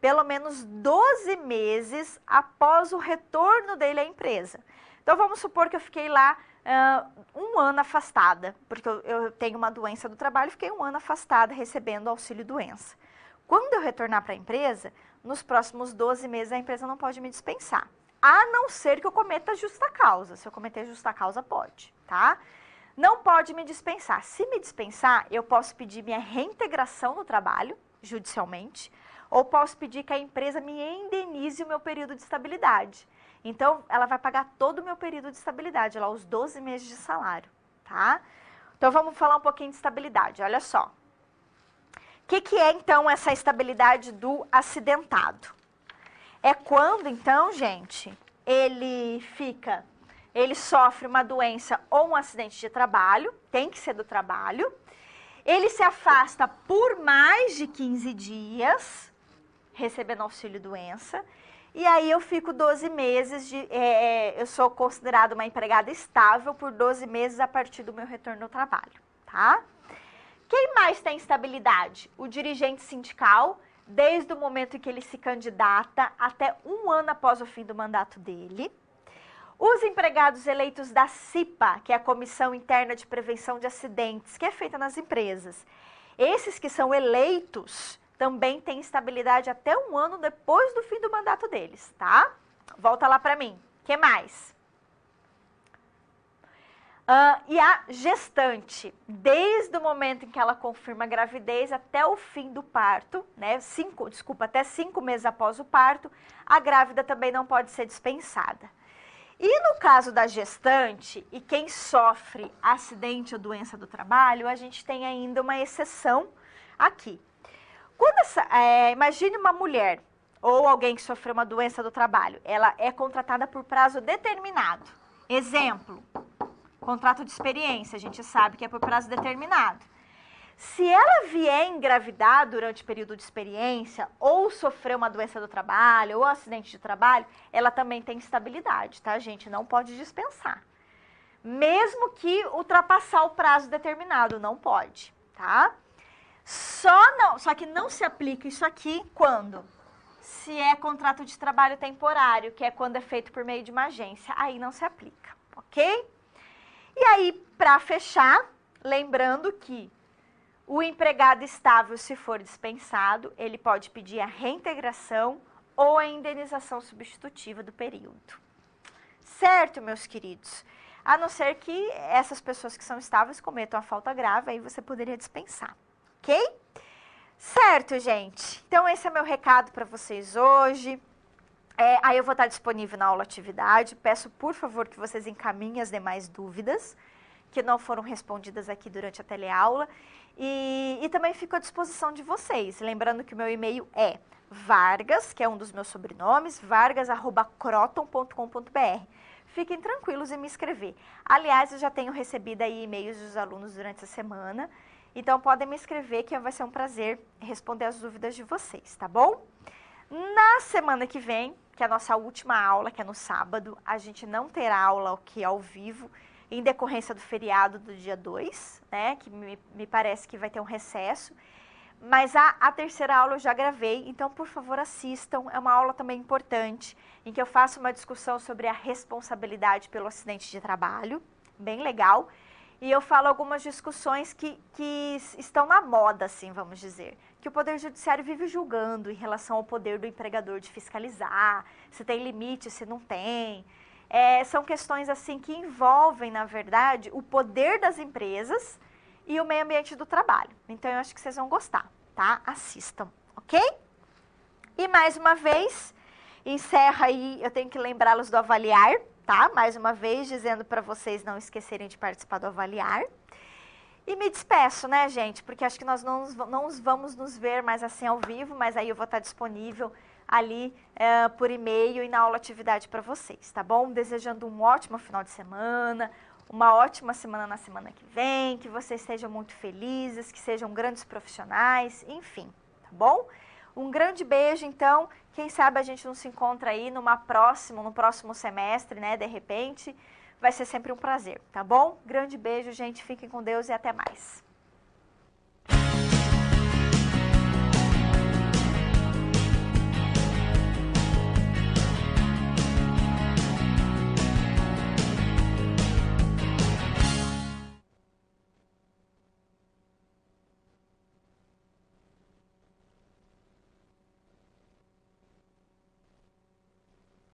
pelo menos 12 meses após o retorno dele à empresa. Então, vamos supor que eu fiquei lá um ano afastada, porque eu tenho uma doença do trabalho, fiquei um ano afastada recebendo auxílio-doença. Quando eu retornar para a empresa, nos próximos 12 meses a empresa não pode me dispensar, a não ser que eu cometa justa causa. Se eu cometer justa causa, pode, tá? Não pode me dispensar. Se me dispensar, eu posso pedir minha reintegração no trabalho, judicialmente, ou posso pedir que a empresa me indenize o meu período de estabilidade. Então, ela vai pagar todo o meu período de estabilidade, lá os 12 meses de salário, tá? Então, vamos falar um pouquinho de estabilidade, olha só. O que é, então, essa estabilidade do acidentado? É quando, então, gente, ele sofre uma doença ou um acidente de trabalho, tem que ser do trabalho, ele se afasta por mais de 15 dias, recebendo auxílio-doença, e aí eu fico 12 meses, eu sou considerada uma empregada estável por 12 meses a partir do meu retorno ao trabalho, tá? Quem mais tem estabilidade? O dirigente sindical, desde o momento em que ele se candidata até um ano após o fim do mandato dele. Os empregados eleitos da CIPA, que é a Comissão Interna de Prevenção de Acidentes, que é feita nas empresas. Esses que são eleitos também têm estabilidade até um ano depois do fim do mandato deles, tá? Volta lá para mim. O que mais? E a gestante, desde o momento em que ela confirma a gravidez até o fim do parto, né? Até 5 meses após o parto, a grávida também não pode ser dispensada. E no caso da gestante e quem sofre acidente ou doença do trabalho, a gente tem ainda uma exceção aqui. Imagine uma mulher ou alguém que sofreu uma doença do trabalho, ela é contratada por prazo determinado. Exemplo, contrato de experiência, a gente sabe que é por prazo determinado. Se ela vier engravidar durante o período de experiência, ou sofrer uma doença do trabalho, ou acidente de trabalho, ela também tem estabilidade, tá, gente? Não pode dispensar. Mesmo que ultrapassar o prazo determinado, não pode, tá? Só que não se aplica isso aqui quando? Se é contrato de trabalho temporário, que é quando é feito por meio de uma agência, aí não se aplica, ok? E aí, para fechar, lembrando que o empregado estável, se for dispensado, ele pode pedir a reintegração ou a indenização substitutiva do período. Certo, meus queridos? A não ser que essas pessoas que são estáveis cometam a falta grave, aí você poderia dispensar, ok? Certo, gente? Então, esse é meu recado para vocês hoje. Aí eu vou estar disponível na aula atividade. Peço, por favor, que vocês encaminhem as demais dúvidas que não foram respondidas aqui durante a teleaula. E também fico à disposição de vocês. Lembrando que o meu e-mail é Vargas, que é um dos meus sobrenomes, vargas@croton.com.br. Fiquem tranquilos em me escrever. Aliás, eu já tenho recebido aí e-mails dos alunos durante a semana. Então, podem me escrever que vai ser um prazer responder as dúvidas de vocês, tá bom? Na semana que vem, que é a nossa última aula, que é no sábado, a gente não terá aula aqui ao vivo, em decorrência do feriado do dia 2, né, que me parece que vai ter um recesso. Mas a terceira aula eu já gravei, então, por favor, assistam. É uma aula também importante, em que eu faço uma discussão sobre a responsabilidade pelo acidente de trabalho, bem legal. E eu falo algumas discussões que estão na moda, assim, vamos dizer. Que o Poder Judiciário vive julgando em relação ao poder do empregador de fiscalizar, se tem limite, se não tem. São questões, assim, que envolvem, na verdade, o poder das empresas e o meio ambiente do trabalho. Então, eu acho que vocês vão gostar, tá? Assistam, ok? E, mais uma vez, encerra aí, eu tenho que lembrá-los do avaliar, tá? Mais uma vez, dizendo para vocês não esquecerem de participar do avaliar. E me despeço, né, gente? Porque acho que nós não vamos nos ver mais assim ao vivo, mas aí eu vou estar disponível ali por e-mail e na aula atividade para vocês, tá bom? Desejando um ótimo final de semana, uma ótima semana na semana que vem, que vocês sejam muito felizes, que sejam grandes profissionais, enfim, tá bom? Um grande beijo, então. Quem sabe a gente não se encontra aí no próximo semestre, né? De repente, vai ser sempre um prazer, tá bom? Grande beijo, gente. Fiquem com Deus e até mais.